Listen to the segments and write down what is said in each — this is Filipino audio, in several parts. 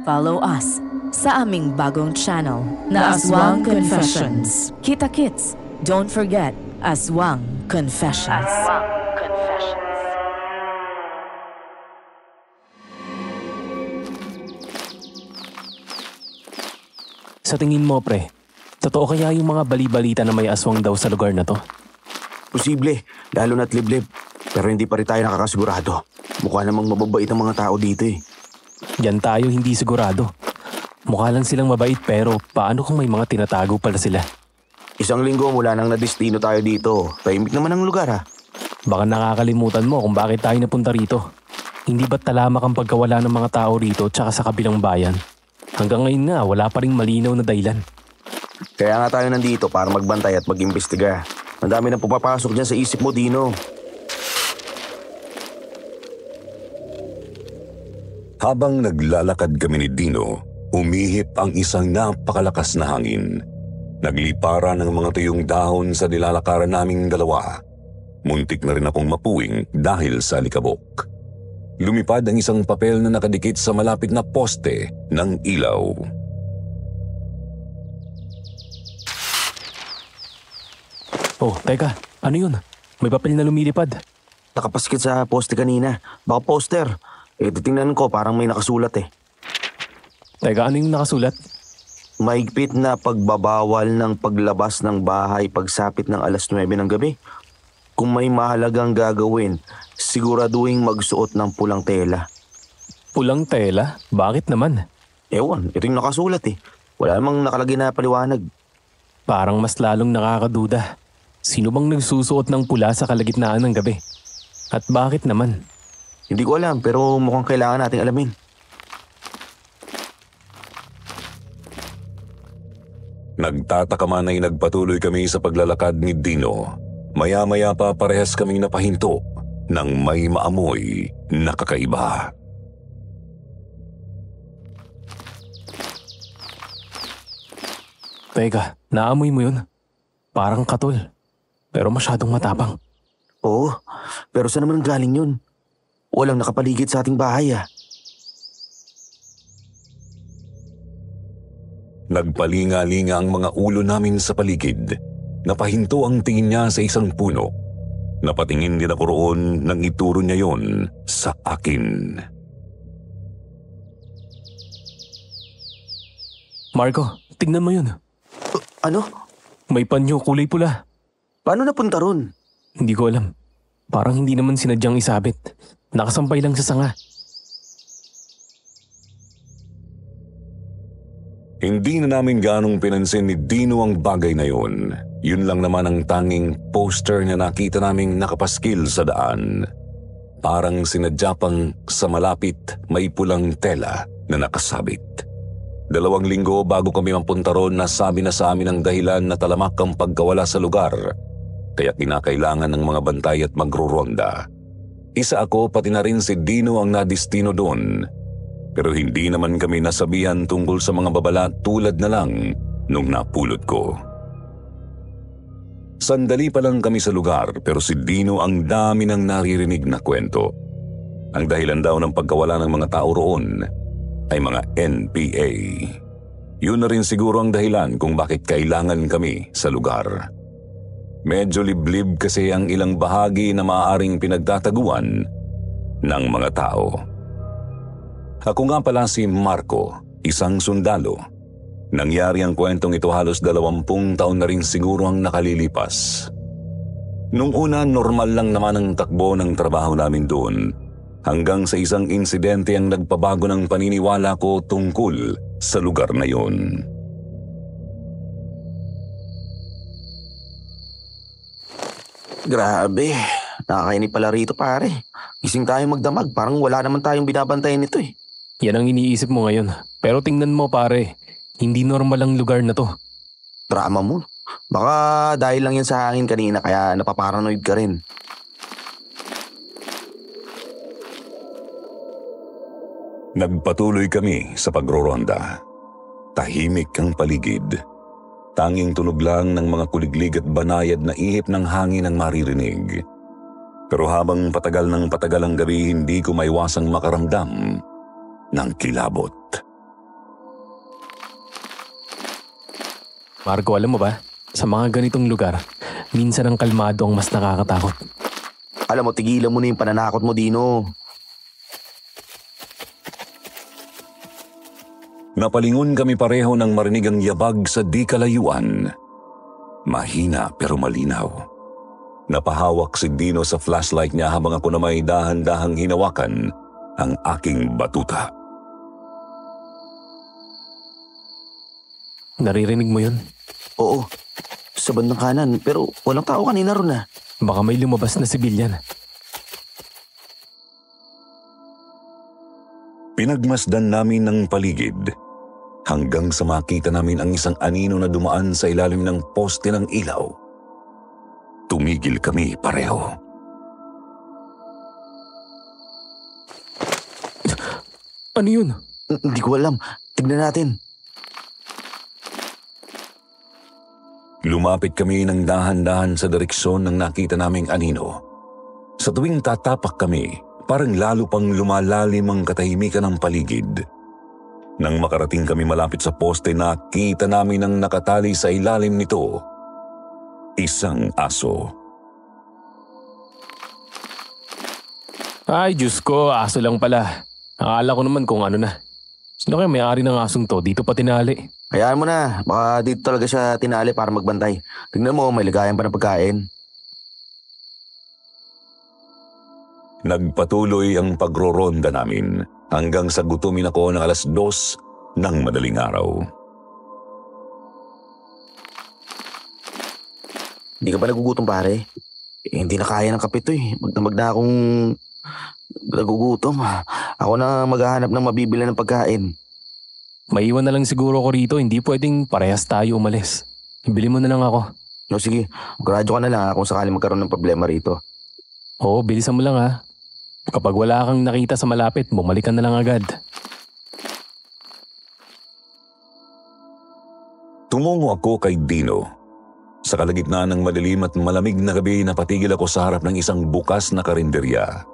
Follow us sa aming bagong channel na Aswang Confessions. Kita-kits, don't forget Aswang Confessions. Sa tingin mo, pre, totoo kaya yung mga bali-balita na may aswang daw sa lugar na to? Posible, lalo na't liblib. Pero hindi pa rin tayo nakakasigurado. Mukha namang mababait ang mga tao dito eh. Yan tayo hindi sigurado. Mukha lang silang mabait pero paano kung may mga tinatago pala sila? Isang linggo mula nang nadestino tayo dito. Tahimik naman ang lugar ha. Baka nakakalimutan mo kung bakit tayo napunta rito. Hindi ba't talamak ang pagkawala ng mga tao rito tsaka sa kabilang bayan? Hanggang ngayon nga, wala pa ring malinaw na dahilan. Kaya nga tayo nandito para magbantay at mag-imbestiga. Ang dami nang pupapasok dyan sa isip mo, Dino. Habang naglalakad kami ni Dino, umihip ang isang napakalakas na hangin. Naglipara ng mga tuyong dahon sa nilalakaran naming dalawa. Muntik na rin akong mapuwing dahil sa alikabok. Lumipad ang isang papel na nakadikit sa malapit na poste ng ilaw. Oh, teka, ano yun? May papel na lumilipad. Nakapaskit sa poste kanina. Baka poster. Titingnan ko parang may nakasulat eh. Teka, ano yung nakasulat? Mahigpit na pagbabawal ng paglabas ng bahay pagsapit ng alas 9 ng gabi. Kung may mahalagang gagawin, siguraduhin magsuot ng pulang tela. Pulang tela? Bakit naman? Ewan, ito yung nakasulat eh. Wala namang nakalagay na paliwanag. Parang mas lalong nakakaduda. Sino bang nagsusuot ng pula sa kalagitnaan ng gabi? At bakit naman? Hindi ko alam pero mukhang kailangan nating alamin. Nagtataka man ay nagpatuloy kami sa paglalakad ni Dino. Maya-maya pa parehas kaming napahinto ng may maamoy na kakaiba. Teka, naamoy mo yun? Parang katol. Pero masyadong matapang. Oo, pero saan naman galing yun? Walang nakapaligid sa ating bahay ah. Nagpalinga-linga ang mga ulo namin sa paligid. Napahinto ang tingin niya sa isang puno. Napatingin din ako roon nang ituro niya yon sa akin. Marco, tignan mo yun. Ano? May panyo kulay pula. Paano napunta ron? Hindi ko alam. Parang hindi naman sinadyang isabit. Nakasampay lang sa sanga. Hindi na namin ganong pinansin ni Dino ang bagay na yun. Yun lang naman ang tanging poster na nakita naming nakapaskil sa daan. Parang sinadya pang sa malapit may pulang tela na nakasabit. 2 linggo bago kami mapunta ron nasabi na sa amin ang dahilan na talamak ang pagkawala sa lugar. Kaya kinakailangan ng mga bantay at magruronda. Isa ako pati na rin si Dino ang nadistino doon. Pero hindi naman kami nasabihan tungkol sa mga babala tulad na lang nung napulot ko. Sandali pa lang kami sa lugar pero si Dino ang dami ng naririnig na kwento. Ang dahilan daw ng pagkawala ng mga tao roon ay mga NPA. Yun na rin siguro ang dahilan kung bakit kailangan kami sa lugar. Medyo liblib kasi ang ilang bahagi na maaaring pinagtataguan ng mga tao. Ako nga pala si Marco, isang sundalo. Nangyari ang kwentong ito halos 20 taon na rin siguro ang nakalilipas. Nung una, normal lang naman ang takbo ng trabaho namin doon. Hanggang sa isang insidente ang nagpabago ng paniniwala ko tungkol sa lugar na yun. Grabe, nakakainip pala rito pare. Gising tayo magdamag, parang wala naman tayong binabantayan nito eh. Yan ang iniisip mo ngayon. Pero tingnan mo pare, hindi normal ang lugar na to. Drama mo. Baka dahil lang yan sa hangin kanina kaya napaparanoid ka rin. Nagpatuloy kami sa pagroronda. Tahimik ang paligid. Tanging tunog lang ng mga kuliglig at banayad na ihip ng hangin ang maririnig. Pero habang patagal ng patagal ang gabi, hindi ko maiwasang makaramdam ng kilabot. Marco, alam mo ba? Sa mga ganitong lugar, minsan ang kalmado ang mas nakakatakot. Alam mo, tigilan mo na yung pananakot mo, Dino. Napalingon kami pareho nang marinig ang yabag sa di kalayuan. Mahina pero malinaw. Napahawak si Dino sa flashlight niya habang ako na may dahan-dahang hinawakan ang aking batuta. Naririnig mo yun? Oo, sa bandang kanan, pero walang tao kanina ron ah. Baka may lumabas na sibilyan. Pinagmasdan namin ng paligid hanggang sa makita namin ang isang anino na dumaan sa ilalim ng poste ng ilaw. Tumigil kami pareho. Ano yun? Hindi ko alam. Tignan natin. Lumapit kami ng dahan-dahan sa direksyon ng nakita naming anino. Sa tuwing tatapak kami, parang lalo pang lumalalim ang katahimikan ng paligid. Nang makarating kami malapit sa poste, nakita namin ang nakatali sa ilalim nito. Isang aso. Ay, Diyos ko, aso lang pala. Akala ko naman kung ano na. Sino kaya may-ari ng asong to? Dito pa tinali. Hayaan mo na. Baka dito talaga siya tinali para magbantay. Tignan mo, may lagayan pa ng pagkain. Nagpatuloy ang pagroronda namin hanggang sa gutumin ako ng 2:00 ng madaling araw. Hindi ka ba nagugutom, pare? Hindi na kaya ng kape to eh. Magdamag na akong nagugutom. Ako na maghahanap ng mabibili ng pagkain. Maiwan na lang siguro ko rito. Hindi pwedeng parehas tayo umalis. Ibili mo na lang ako. No, sige. Magradyo ka na lang kung sakali magkaroon ng problema rito. Oo, bilisan mo lang ha. Kapag wala kang nakita sa malapit, bumalik ka na lang agad. Tumungo ako kay Dino. Sa kalagitnaan ng madilim at malamig na gabi, napatigil ako sa harap ng isang bukas na karinderya.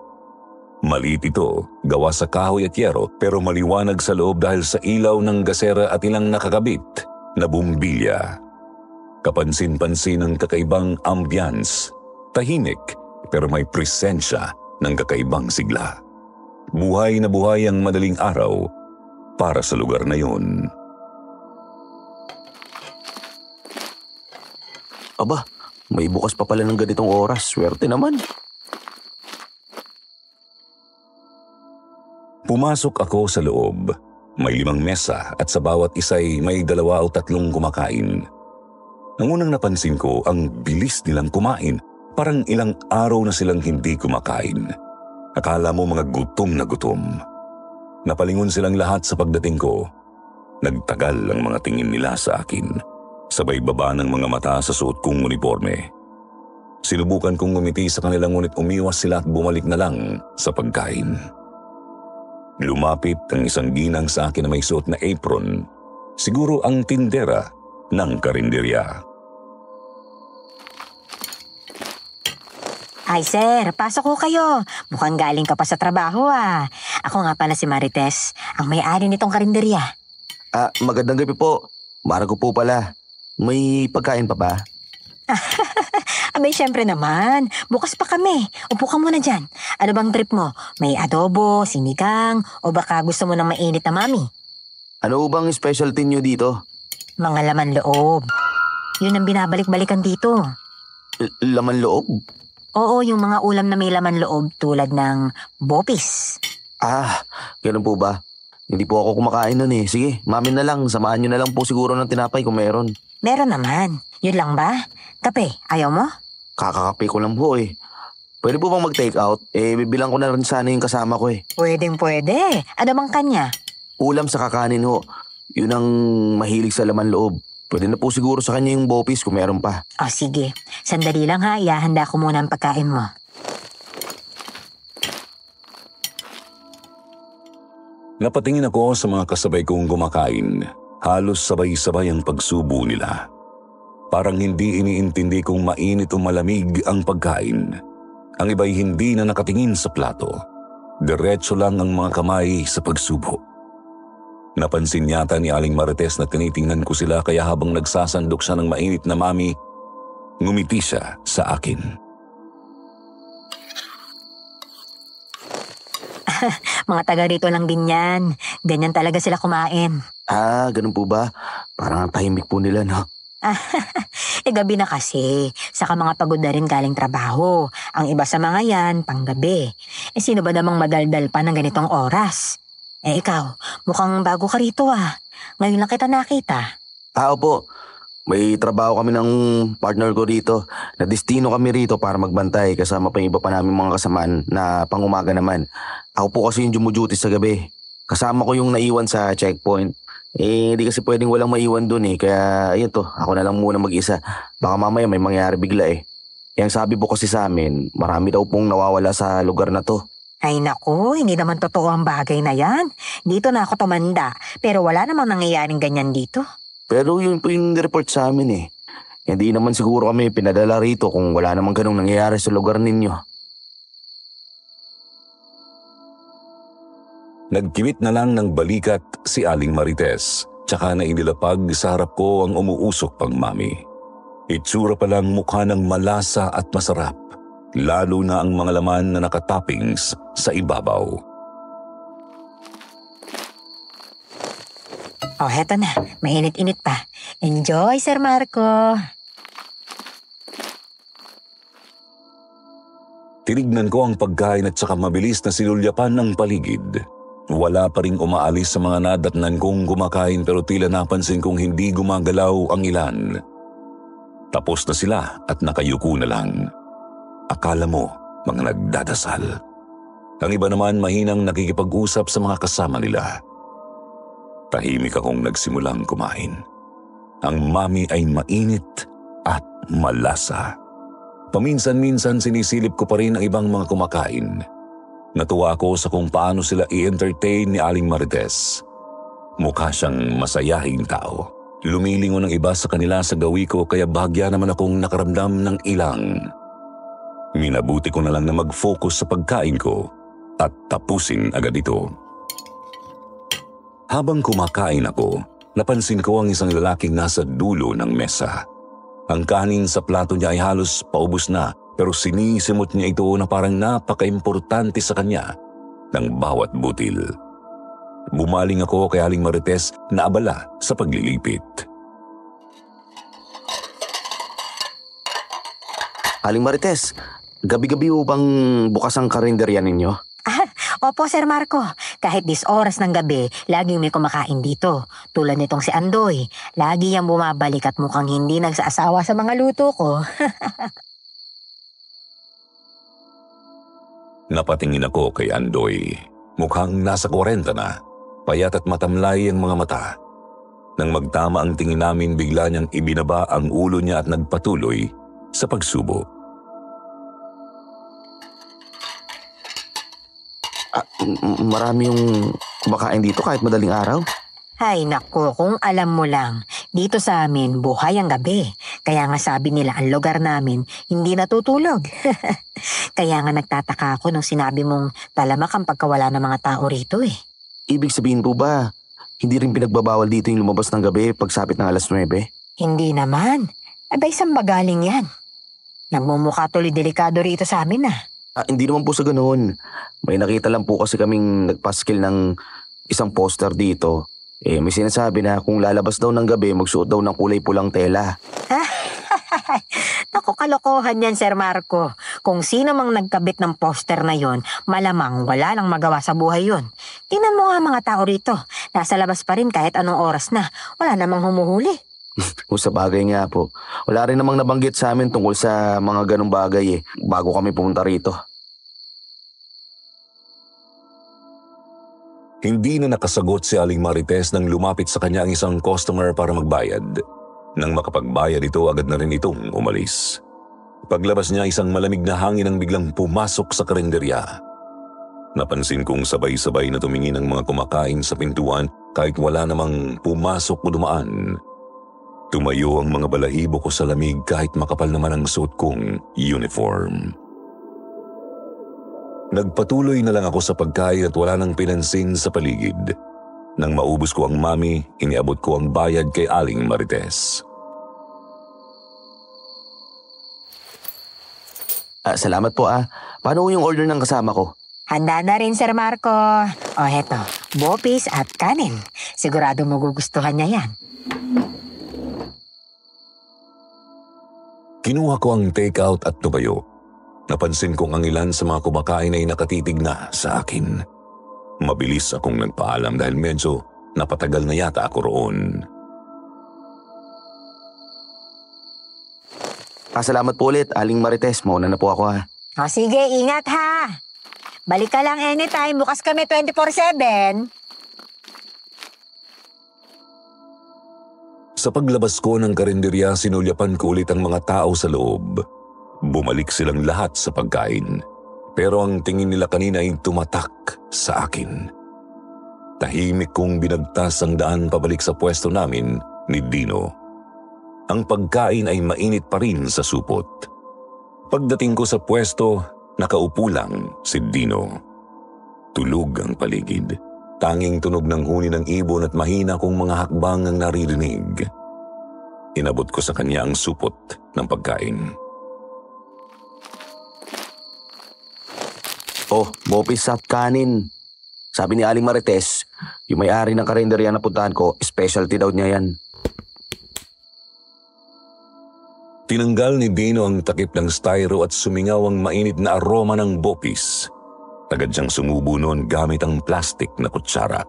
Maliit ito, gawa sa kahoy at yero, pero maliwanag sa loob dahil sa ilaw ng gasera at ilang nakakabit na bumbilya. Kapansin-pansin ang kakaibang ambience. Tahimik, pero may presensya ng kakaibang sigla. Buhay na buhay ang madaling araw para sa lugar na yun. Aba, may bukas pa pala ng ganitong oras. Swerte naman. Pumasok ako sa loob. May 5 mesa at sa bawat isa'y may 2 o 3 kumakain. Ang unang napansin ko, ang bilis nilang kumain. Parang ilang araw na silang hindi kumakain. Akala mo mga gutom na gutom. Napalingon silang lahat sa pagdating ko. Nagtagal ang mga tingin nila sa akin. Sabay baba ng mga mata sa suot kong uniforme. Sinubukan kong ngumiti sa kanila ngunit umiwas sila at bumalik na lang sa pagkain. Lumapit ang isang ginang sa akin na may suot na apron. Siguro ang tindera ng karinderya. Ay sir, pasok ko kayo. Mukhang galing ka pa sa trabaho ah. Ako nga pala si Marites, ang may-ari nitong karinderya. Magandang gabi po. Marco po pala. May pagkain pa ba? Abay, syempre naman. Bukas pa kami. Upo ka muna dyan. Ano bang trip mo? May adobo, sinigang, o baka gusto mo ng mainit na mami? Ano bang specialty nyo dito? Mga laman loob. Yun ang binabalik-balikan dito. Laman loob? Oo, yung mga ulam na may laman loob tulad ng bopis. Ganun po ba? Hindi po ako kumakain nun eh. Sige, mami na lang. Samahan nyo na lang po siguro ng tinapay kung meron. Meron naman. Yun lang ba? Kape, ayaw mo? Kakakape ko lang po eh. Pwede po bang mag-take out? Bibilang ko na rin sana yung kasama ko eh. Pwedeng pwede. Ano bang kanya? Ulam sa kakanin ho. Yun ang mahilig sa laman loob. Pwede na po siguro sa kanya yung bopis kung meron pa. O sige, sandali lang ha. Ihahanda ko muna ang pagkain mo. Napatingin ako sa mga kasabay kong kumakain. Halos sabay-sabay ang pagsubo nila. Parang hindi iniintindi kung mainit o malamig ang pagkain. Ang iba'y hindi na nakatingin sa plato. Diretso lang ang mga kamay sa pagsubo. Napansin yata ni Aling Marites na tinitingnan ko sila kaya habang nagsasandok siya ng mainit na mami, ngumiti siya sa akin. Mga taga rito lang din yan. Ganyan talaga sila kumain. Ah, ganun po ba? Parang ang tahimik po nila, no? Gabi na kasi. Saka mga pagod na rin galing trabaho. Ang iba sa mga yan, panggabi. Sino ba namang madaldal pa ng ganitong oras? Ikaw, mukhang bago ka rito ah. Ngayon lang kita nakita. Opo. May trabaho kami ng partner ko rito. Nadestino kami rito para magbantay kasama pa yung iba pa namin mga kasamaan na pangumaga naman. Ako po kasi yung jumuduty sa gabi. Kasama ko yung naiwan sa checkpoint. Hindi kasi pwedeng walang maiwan dun kaya ayun to, ako na lang muna mag-isa. Baka mamaya may mangyari bigla Yang sabi po kasi sa amin, marami daw pong nawawala sa lugar na to. Ay naku, hindi naman totoo ang bagay na yan. Dito na ako tumanda, pero wala namang nangyayaring ganyan dito. Pero yun po yung report sa amin Hindi naman siguro kami pinadala rito kung wala namang ganong nangyayari sa lugar ninyo. Nagkiwit na lang ng balikat si Aling Marites, tsaka na inilapag sa harap ko ang umuusok pang mami. Itsura pa lang mukha ng malasa at masarap, lalo na ang mga laman na nakatoppings sa ibabaw. Oh, heto na. Mainit-init pa. Enjoy, Sir Marco. Tinignan ko ang pagkain at saka mabilis na sinulyapan ng paligid. Wala pa ring umaalis sa mga nadatnan kong kumakain pero tila napansin kong hindi gumagalaw ang ilan. Tapos na sila at nakayuko na lang. Akala mo, mga nagdadasal. Ang iba naman mahinang nakikipag-usap sa mga kasama nila. Tahimik akong nagsimulang kumain. Ang mami ay mainit at malasa. Paminsan-minsan sinisilip ko pa rin ang ibang mga kumakain. Natuwa ako sa kung paano sila i-entertain ni Aling Marites. Mukha siyang masayahing tao. Lumilingon ng iba sa kanila sa gawi ko kaya bahagya naman akong nakaramdam ng ilang. Minabuti ko na lang na mag-focus sa pagkain ko at tapusin agad ito. Habang kumakain ako, napansin ko ang isang lalaking nasa dulo ng mesa. Ang kanin sa plato niya ay halos paubos na pero sinisimot niya ito na parang napaka-importante sa kanya ng bawat butil. Bumaling ako kay Aling Marites na abala sa paglilipit. Aling Marites, gabi-gabi bang bukas ang karinderya ninyo? Opo, Sir Marco. Kahit 10 oras ng gabi, laging may kumakain dito. Tulad nitong si Andoy. Lagi yang bumabalik at mukhang hindi nagsaasawa sa mga luto ko. Napatingin ako kay Andoy. Mukhang nasa 40 na. Payat at matamlay ang mga mata. Nang magtama ang tingin namin, bigla niyang ibinaba ang ulo niya at nagpatuloy sa pagsubo. Marami yung kumakain dito kahit madaling araw? Ay naku, kung alam mo lang, dito sa amin buhay ang gabi. Kaya nga sabi nila ang lugar namin hindi natutulog. Kaya nga nagtataka ako nung sinabi mong talamak ang pagkawala ng mga tao rito Ibig sabihin po ba, hindi rin pinagbabawal dito yung lumabas ng gabi pagsapit ng alas 9? Hindi naman. Abay, saan ba galing yan? Nagmumukha tuloy delikado rito sa amin Hindi naman po sa ganoon. May nakita lang po kasi kaming nagpaskil ng isang poster dito. May sinasabi na kung lalabas daw ng gabi, magsuot daw ng kulay pulang tela. Naku, kalokohan yan, Sir Marco. Kung sino mang nagkabit ng poster na yon, malamang wala nang magawa sa buhay yon. Tingnan mo nga mga tao rito. Nasa labas pa rin kahit anong oras na. Wala namang humuhuli. Kung sa bagay nga po. Wala rin namang nabanggit sa amin tungkol sa mga ganong bagay bago kami pumunta rito. Hindi na nakasagot si Aling Marites nang lumapit sa kanya ang isang customer para magbayad. Nang makapagbayad ito, agad na rin itong umalis. Paglabas niya, isang malamig na hangin ang biglang pumasok sa karinderya. Napansin kong sabay-sabay na tumingin ang mga kumakain sa pintuan kahit wala namang pumasok o dumaan. Tumayo ang mga balahibo ko sa lamig kahit makapal naman ang suot kong uniform. Nagpatuloy na lang ako sa pagkain at wala nang pinansin sa paligid. Nang maubos ko ang mami, iniabot ko ang bayad kay Aling Marites. Salamat po Paano yung order ng kasama ko? Handa na rin, Sir Marco. O heto, bopis at kanin. Sigurado magugustuhan niya yan. Kinuha ko ang takeout at tumayo. Napansin kong ang ilan sa mga kumakain ay nakatitig na sa akin. Mabilis akong nagpaalam dahil medyo napatagal na yata ako roon. Salamat po ulit, Aling Marites. Mauna na po ako O sige, ingat ha. Balik ka lang anytime. Bukas kami 24/7. Sa paglabas ko ng karinderya, sinulyapan ko ulit ang mga tao sa loob. Bumalik silang lahat sa pagkain. Pero ang tingin nila kanina ay tumatak sa akin. Tahimik kong binagtas ang daan pabalik sa pwesto namin ni Dino. Ang pagkain ay mainit pa rin sa supot. Pagdating ko sa pwesto, nakaupo lang si Dino. Tulog ang paligid. Tanging tunog ng huni ng ibon at mahina kong mga hakbang ang naririnig. Inabot ko sa kanya ang supot ng pagkain. Bopis at kanin. Sabi ni Aling Marites, yung may-ari ng karinderya na puntahan ko, specialty daw niya yan. Tinanggal ni Dino ang takip ng styro at sumingaw ang mainit na aroma ng bopis. Agad siyang sumubo noon gamit ang plastic na kutsara.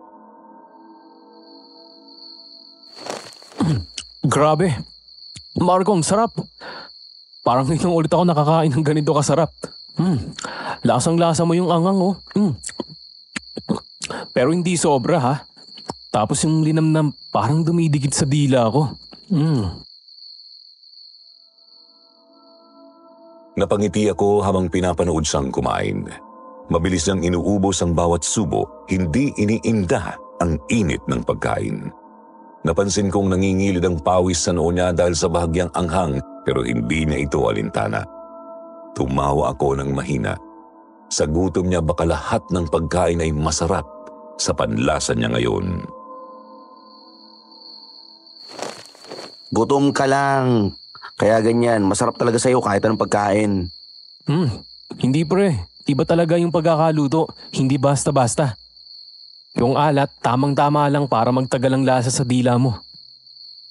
Grabe. Marco, ang sarap. Parang ngayon ulit ako nakakain ng ganito kasarap. Lasang-lasa mo yung angang Pero hindi sobra ha. Tapos yung linamnam parang dumidikit sa dila ko. Napangiti ako habang pinapanood siyang kumain. Mabilis niyang inuubos ang bawat subo, hindi iniinda ang init ng pagkain. Napansin kong nangingilid ang pawis sa noo niya dahil sa bahagyang anghang pero hindi niya ito alintana. Tumawa ako ng mahina. Sa gutom niya baka lahat ng pagkain ay masarap sa panlasa niya ngayon. Gutom ka lang. Kaya ganyan, masarap talaga sa'yo kahit anong pagkain. Hindi pre. Iba talaga yung pagkakaluto. Hindi basta-basta. Yung alat, tamang-tama lang para magtagal ang lasa sa dila mo.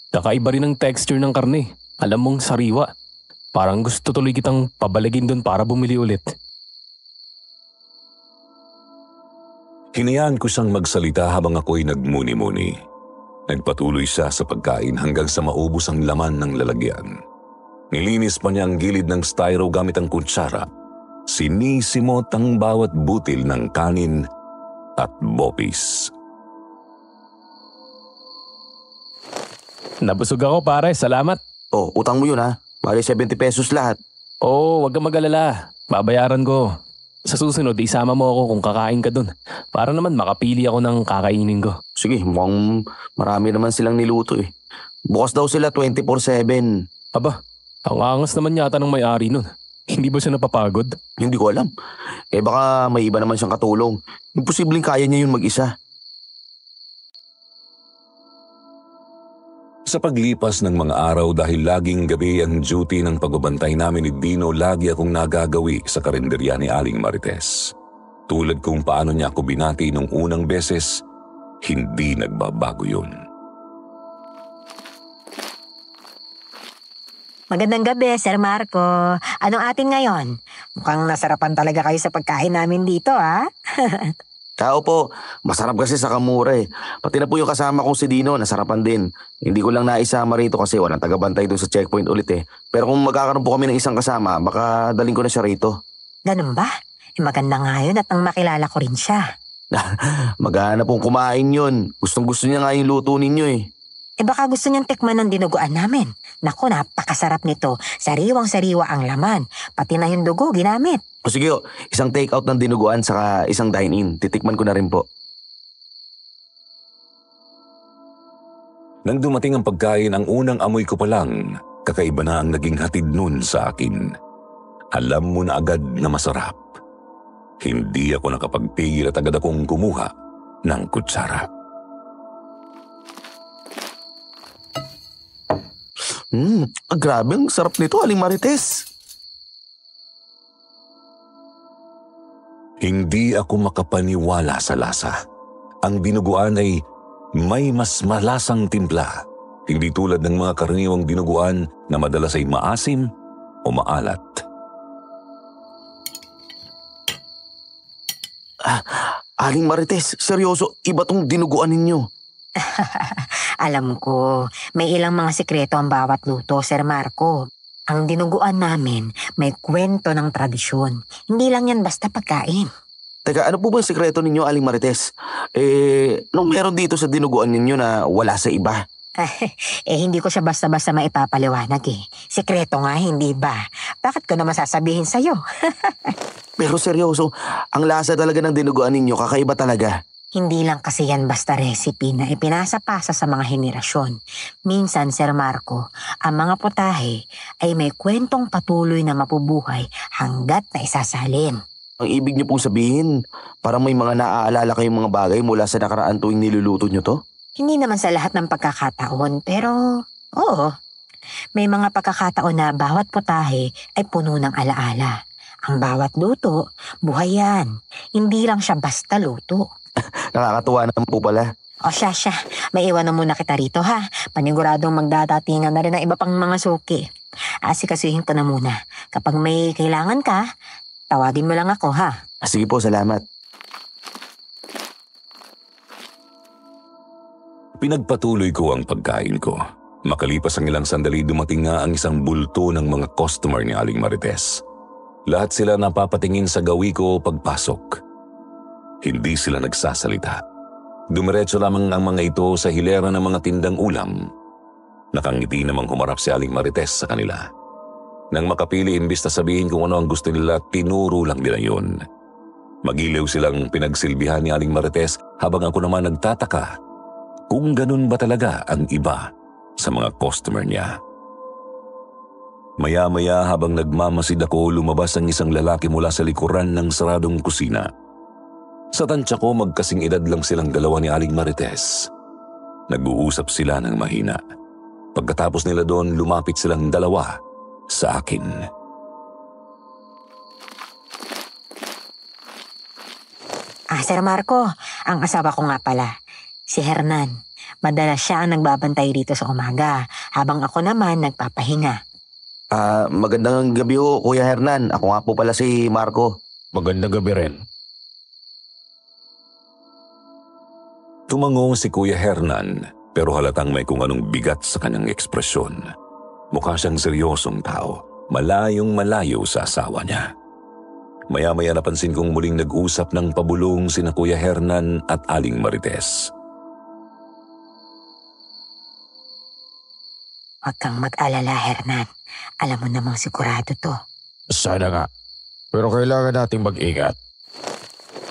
Kakaiba rin ang texture ng karne. Alam mong sariwa. Parang gusto tuloy kitang pabalagin dun para bumili ulit. Hinayaan ko siyang magsalita habang ako'y nagmuni-muni. Nagpatuloy siya sa pagkain hanggang sa maubos ang laman ng lalagyan. Nilinis pa niya ang gilid ng styro gamit ang kutsara. Sinisimot ang bawat butil ng kanin at bopis. Nabusog ako pare, salamat. Utang mo yun Bali 70 pesos lahat. Wag kang mag-alala. Babayaran ko. Sa susunod, isama mo ako kung kakain ka dun. Para naman makapili ako ng kakainin ko. Sige, mukhang marami naman silang niluto Bukas daw sila 24/7. Aba, ang angas naman yata ng may-ari nun. Hindi ba siya napapagod? Hindi ko alam. Baka may iba naman siyang katulong. Imposibleng kaya niya yun mag-isa. Sa paglipas ng mga araw dahil laging gabi ang duty ng pagbabantay namin ni Dino, lagi akong nagagawi sa karinderya ni Aling Marites. Tulad kung paano niya ako binati nung unang beses, hindi nagbabago yun. Magandang gabi, Sir Marco. Anong atin ngayon? Mukhang nasarapan talaga kayo sa pagkain namin dito, Tao po, masarap kasi sa kamura Pati na po yung kasama kong si Dino, nasarapan din. Hindi ko lang naisama rito kasi walang tagabantay doon sa checkpoint ulit Pero kung magkakaroon po kami ng isang kasama, baka daling ko na siya rito. Ganun ba? Maganda nga yun at nang makilala ko rin siya. Magana pong kumain yun. Gustong gusto niya nga yung luto ninyo Baka gusto niyang tikman ng dinuguan namin. Naku, napakasarap nito. Sariwang-sariwa ang laman. Pati na yung dugo ginamit. Sige isang take out ng dinuguan saka isang dine-in. Titikman ko na rin po. Nang dumating ang pagkain, ang unang amoy ko pa lang, kakaiba na ang naging hatid nun sa akin. Alam mo na agad na masarap. Hindi ako nakapagpigil at agad akong kumuha ng kutsara. Grabe ang sarap nito, Aling Marites. Hindi ako makapaniwala sa lasa. Ang dinuguan ay may mas malasang timpla. Hindi tulad ng mga karaniwang dinuguan na madalas ay maasim o maalat. Aling Marites, seryoso, iba tong dinuguan ninyo. Alam ko, may ilang mga sikreto ang bawat luto, Sir Marco. Ang dinuguan namin may kwento ng tradisyon. Hindi lang yan basta pagkain. Teka, ano po ba ang sikreto ninyo, Aling Marites? Nung meron dito sa dinuguan ninyo na wala sa iba? Hindi ko siya basta-basta maipapaliwanag eh. Sikreto nga, hindi ba? Bakit ko naman sasabihin sa'yo? Pero seryoso, ang lasa talaga ng dinuguan ninyo kakaiba talaga. Hindi lang kasi yan basta recipe na ipinasa-pasa sa mga henerasyon. Minsan, Sir Marco, ang mga putahe ay may kwentong patuloy na mapubuhay hanggat na isasalin. Ang ibig niyo pong sabihin, parang may mga naaalala kayong mga bagay mula sa nakaraan tuwing niluluto niyo to? Hindi naman sa lahat ng pagkakataon, pero oo. May mga pagkakataon na bawat putahe ay puno ng alaala. Ang bawat luto, buhay yan. Hindi lang siya basta luto. Nakakatuwa naman po pala. O siya, may iwan na muna kita rito ha. Paniguradong magdadatingan na rin ang iba pang mga suki. Asikasuhin ko na muna. Kapag may kailangan ka, tawagin mo lang ako ha. Sige po, salamat. Pinagpatuloy ko ang pagkain ko. Makalipas ang ilang sandali, dumating nga ang isang bulto ng mga customer ni Aling Marites. Lahat sila napapatingin sa gawi ko pagpasok. Hindi sila nagsasalita. Dumiretso lamang ang mga ito sa hilera ng mga tindang ulam. Nakangiti namang humarap si Aling Marites sa kanila. Nang makapili imbis na sabihin kung ano ang gusto nila, tinuro lang nila yun. Magilaw silang pinagsilbihan ni Aling Marites habang ako naman nagtataka kung ganun ba talaga ang iba sa mga customer niya. Maya-maya habang nagmamasid ako, lumabas ang isang lalaki mula sa likuran ng saradong kusina. Sa tansya ko, magkasing edad lang silang dalawa ni Aling Marites. Nag-uusap sila ng mahina. Pagkatapos nila doon, lumapit silang dalawa sa akin. Sir Marco, ang asawa ko nga pala, si Hernan. Madalas siya ang nagbabantay dito sa umaga, habang ako naman nagpapahinga. Magandang gabi ho, Kuya Hernan. Ako nga po pala si Marco. Magandang gabi rin. Tumangong si Kuya Hernan, pero halatang may kung anong bigat sa kanyang ekspresyon. Mukha siyang seryosong tao, malayong malayo sa asawa niya. Maya-maya napansin kong muling nag-usap ng pabulong sina Kuya Hernan at Aling Marites. Huwag kang mag-alala, Hernan. Alam mo namang sigurado to. Sana nga. Pero kailangan nating mag-ingat.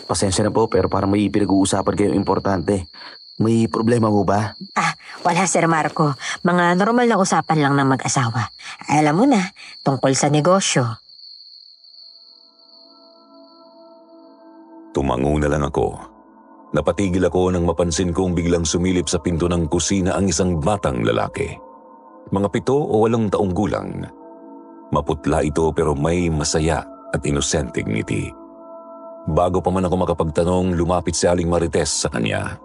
Pasensya na po, pero parang may pinag-uusapan kayong importante. May problema mo ba? Wala, Sir Marco. Mga normal na usapan lang ng mag-asawa. Alam mo na, tungkol sa negosyo. Tumango na lang ako. Napatigil ako nang mapansin kong biglang sumilip sa pinto ng kusina ang isang batang lalaki. Mga 7 o 8 taong gulang. Maputla ito pero may masaya at inosenteng ngiti. Bago pa man ako makapagtanong, lumapit si Aling Marites sa kanya.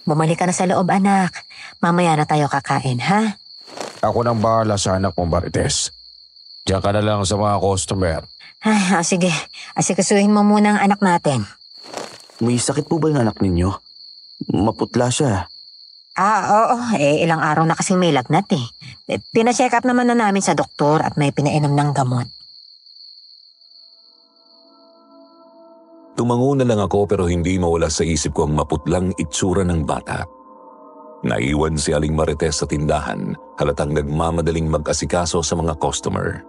Bumalik ka na sa loob, anak. Mamaya na tayo kakain, ha? Ako nang bahala sa anak mong Marites. Diyan ka na lang sa mga customer. Sige. Asikasuhin mo muna ang anak natin. May sakit po ba yung anak ninyo? Maputla siya. Oo. Ilang araw na kasing may lagnat eh. Pina-check up naman na namin sa doktor at may pinainom ng gamot. Tumango na lang ako pero hindi mawala sa isip ko ang maputlang itsura ng bata. Naiwan si Aling Marites sa tindahan, halatang nagmamadaling mag-asikaso sa mga customer.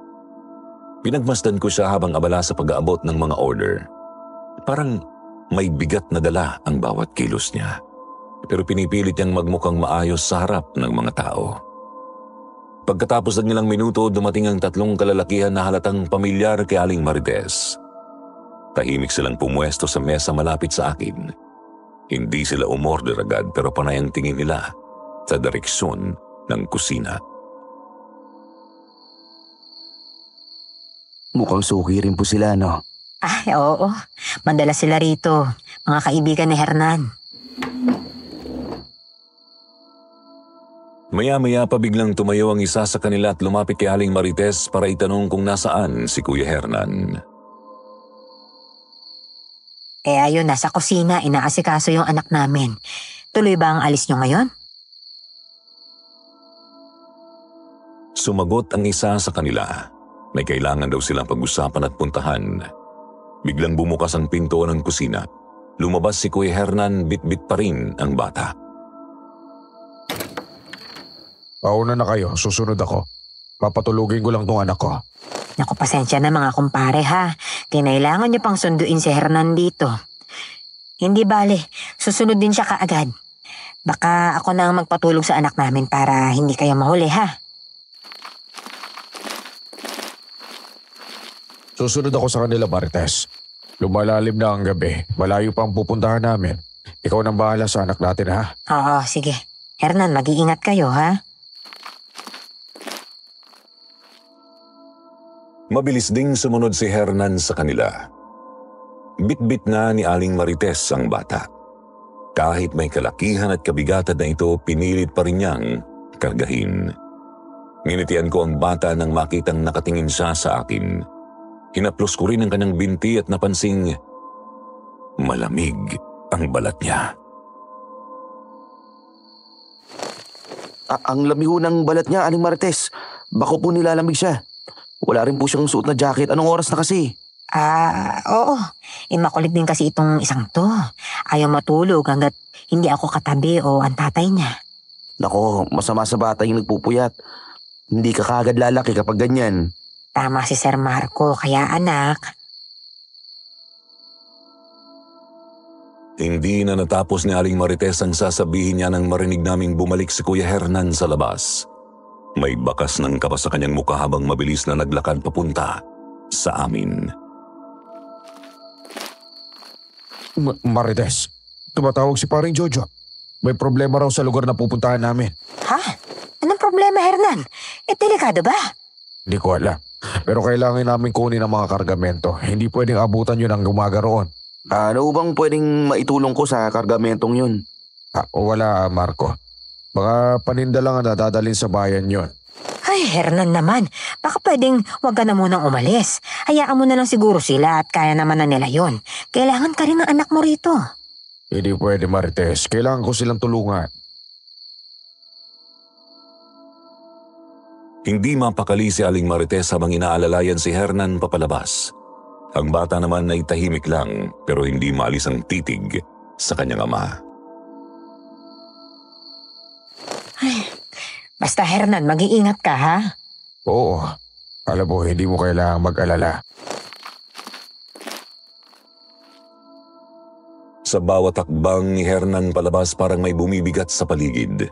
Pinagmasdan ko siya habang abala sa pag-aabot ng mga order. Parang may bigat na dala ang bawat kilos niya. Pero pinipilit niyang magmukhang maayos sa harap ng mga tao. Pagkatapos ng ilang minuto, dumating ang 3 kalalakihan na halatang pamilyar kay Aling Marites. Tahimik silang pumuesto sa mesa malapit sa akin. Hindi sila umorder agad pero panay ang tingin nila sa direksyon ng kusina. Mukhang suki rin po sila, no? Ay, oo. Madalas sila rito. Mga kaibigan ni Hernan. Maya-maya pa biglang tumayo ang isa sa kanila at lumapit kay Aling Marites para itanong kung nasaan si Kuya Hernan. Ayun, nasa kusina, inaasikaso yung anak namin. Tuloy ba ang alis nyo ngayon? Sumagot ang isa sa kanila. May kailangan daw silang pag-usapan at puntahan. Biglang bumukas ang pinto ng kusina. Lumabas si Kuya Hernan, bit-bit pa rin ang bata. Pauna na kayo, susunod ako. Papatulugin ko lang tong anak ko. Naku, pasensya na mga kumpare ha. Kinailangan nyo pang sunduin si Hernan dito. Hindi bale, susunod din siya kaagad. Baka ako na ang magpatulog sa anak namin para hindi kayo mahuli ha. Susunod ako sa kanila, Marites. Lumalalim na ang gabi. Malayo pa ang pupuntahan namin. Ikaw nang bahala sa anak natin, ha? Oo, sige. Hernan, mag-iingat kayo ha. Mabilis ding sumunod si Hernan sa kanila. Bit-bit na ni Aling Marites ang bata. Kahit may kalakihan at kabigatan na ito, pinilit pa rin niyang kargahin. Nginitian ko ang bata nang makitang nakatingin siya sa akin. Hinaplos ko rin ang kanyang binti at napansing malamig ang balat niya. Ang lamig ho ng balat niya, Aling Marites. Bako po nilalamig siya. Wala rin po siyang suot na jacket. Anong oras na kasi? Oo. Makulit din kasi itong isang to. Ayaw matulog hanggat hindi ako katabi o ang tatay niya. Nako, masama sa bata yung nagpupuyat. Hindi ka kaagad lalaki kapag ganyan. Tama si Sir Marco, kaya anak. Hindi na natapos ni Aling Marites ang sasabihin niya nang marinig naming bumalik si Kuya Hernan sa labas. May bakas ng kaba sa kanyang mukha habang mabilis na naglakad papunta sa amin. Marites, tumatawag si paring Jojo. May problema raw sa lugar na pupuntahan namin. Ha? Anong problema, Hernan? Delikado ba? Hindi ko alam. Pero kailangan namin kunin ang mga kargamento. Hindi pwedeng abutan yun ang gumaga roon. Ano bang pwedeng maitulong ko sa kargamentong yun? Wala, Marco. Baka paninda lang ang nadadalhin sa bayan yun. Ay, Hernan naman. Baka pwedeng wag ka na munang umalis. Hayaan mo na lang siguro sila at kaya naman na nila yon. Kailangan ka rin ng anak mo rito. Hindi pwede, Marites. Kailangan ko silang tulungan. Hindi mapakali si Aling Marites habang inaalalayan si Hernan papalabas. Ang bata naman ay tahimik lang pero hindi maalis ang titig sa kanyang ama. Ay, basta Hernan, mag-iingat ka ha? Oo. Alam mo, hindi mo kailangang mag-alala. Sa bawat hakbang ni Hernan palabas parang may bumibigat sa paligid.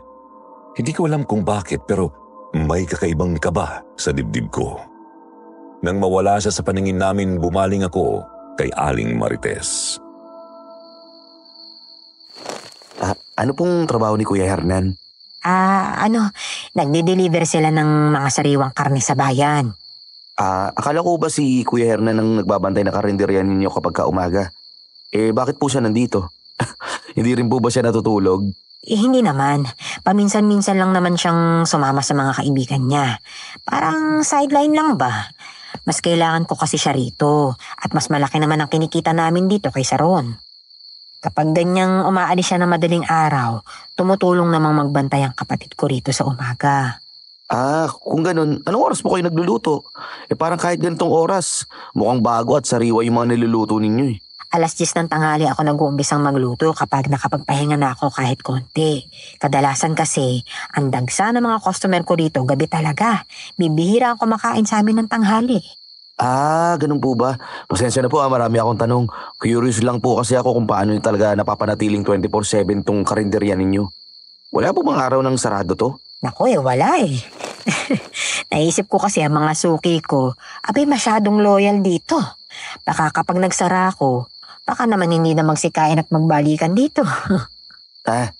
Hindi ko alam kung bakit pero may kakaibang kaba sa dibdib ko. Nang mawala siya sa paningin namin, bumaling ako kay Aling Marites. Ano pong trabaho ni Kuya Hernan? Nagde-deliver sila ng mga sariwang karne sa bayan. Akala ko ba si Kuya Hernan ang nagbabantay na karinderya ninyo kapag umaga? Bakit po siya nandito? Hindi rin po ba siya natutulog? Hindi naman. Paminsan-minsan lang naman siyang sumama sa mga kaibigan niya. Parang sideline lang ba? Mas kailangan ko kasi siya rito at mas malaki naman ang kinikita namin dito kaysa roon. Kapag ganyang umaalis siya ng madaling araw, tumutulong namang magbantay ang kapatid ko rito sa umaga. Kung ganun, anong oras po kayo nagluluto? Parang kahit ganitong oras, mukhang bago at sariwa yung mga niluluto ninyo eh. 10:00 ng tanghali ako nag-uumbisang magluto kapag nakapagpahinga na ako kahit konti. Kadalasan kasi, ang dagsa ng mga customer ko dito gabi talaga. Bibihira ang kumakain sa amin ng tanghali. Ganun po ba? Pasensya na po, marami akong tanong. Curious lang po kasi ako kung paano yung talaga napapanatiling 24/7 tong karinderya ninyo. Wala po bang araw ng sarado to? Naku wala eh. Naisip ko kasi ang mga suki ko, abay masyadong loyal dito. Baka kapag nagsara ako, Baka naman hindi na magsikain at magbalikan dito.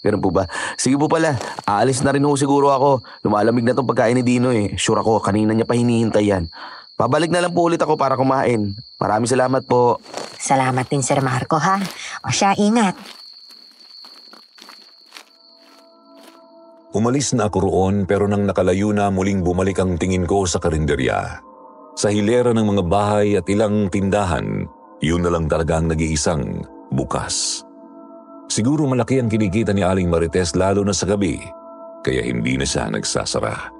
Ganun po ba? Sige po pala, aalis na rin ho siguro ako. Lumalamig na tong pagkain ni Dino eh. Sure ako, kanina niya pa hinihintay yan. Pabalik na lang po ulit ako para kumain. Maraming salamat po. Salamat din, Sir Marco, ha? O siya, ingat. Umalis na ako roon pero nang nakalayo na muling bumalik ang tingin ko sa karinderya. Sa hilera ng mga bahay at ilang tindahan, yun na lang talaga ang nag-iisang bukas. Siguro malaki ang kinikita ni Aling Marites lalo na sa gabi, kaya hindi na siya nagsasara.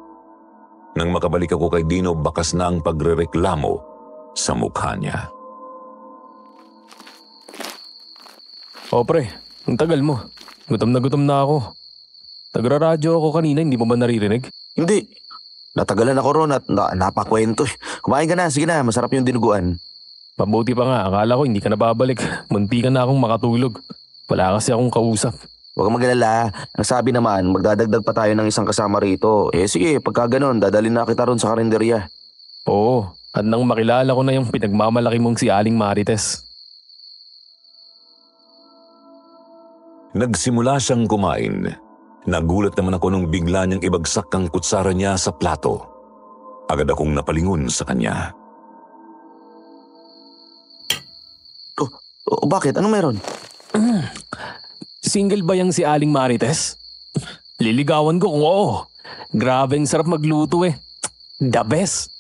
Nang makabalik ako kay Dino, bakas na ang pagrereklamo sa mukha niya. O pre, ang tagal mo. Gutom na ako. Tagra-radyo ako kanina, hindi mo ba naririnig? Hindi. Natagalan ako ron at napakwento. Kumain ka na, sige na, masarap yung dinuguan. Mabuti pa nga, akala ko hindi ka na babalik. Munti ka na akong makatulog. Wala kasi akong kausap. Huwag kang mag-alala. Ang sabi naman, magdadagdag pa tayo ng isang kasama rito. Sige, pagka ganon, dadalhin na kita ron sa karinderya. Oo, at nang makilala ko na yung pinagmamalaki mong si Aling Marites. Nagsimula siyang kumain. Nagulat naman ako nung bigla niyang ibagsak ang kutsara niya sa plato. Agad akong napalingon sa kanya. Bakit? Anong meron? Single ba yang si Aling Marites? Liligawan ko kung oo. Grabe ang sarap magluto eh. The best.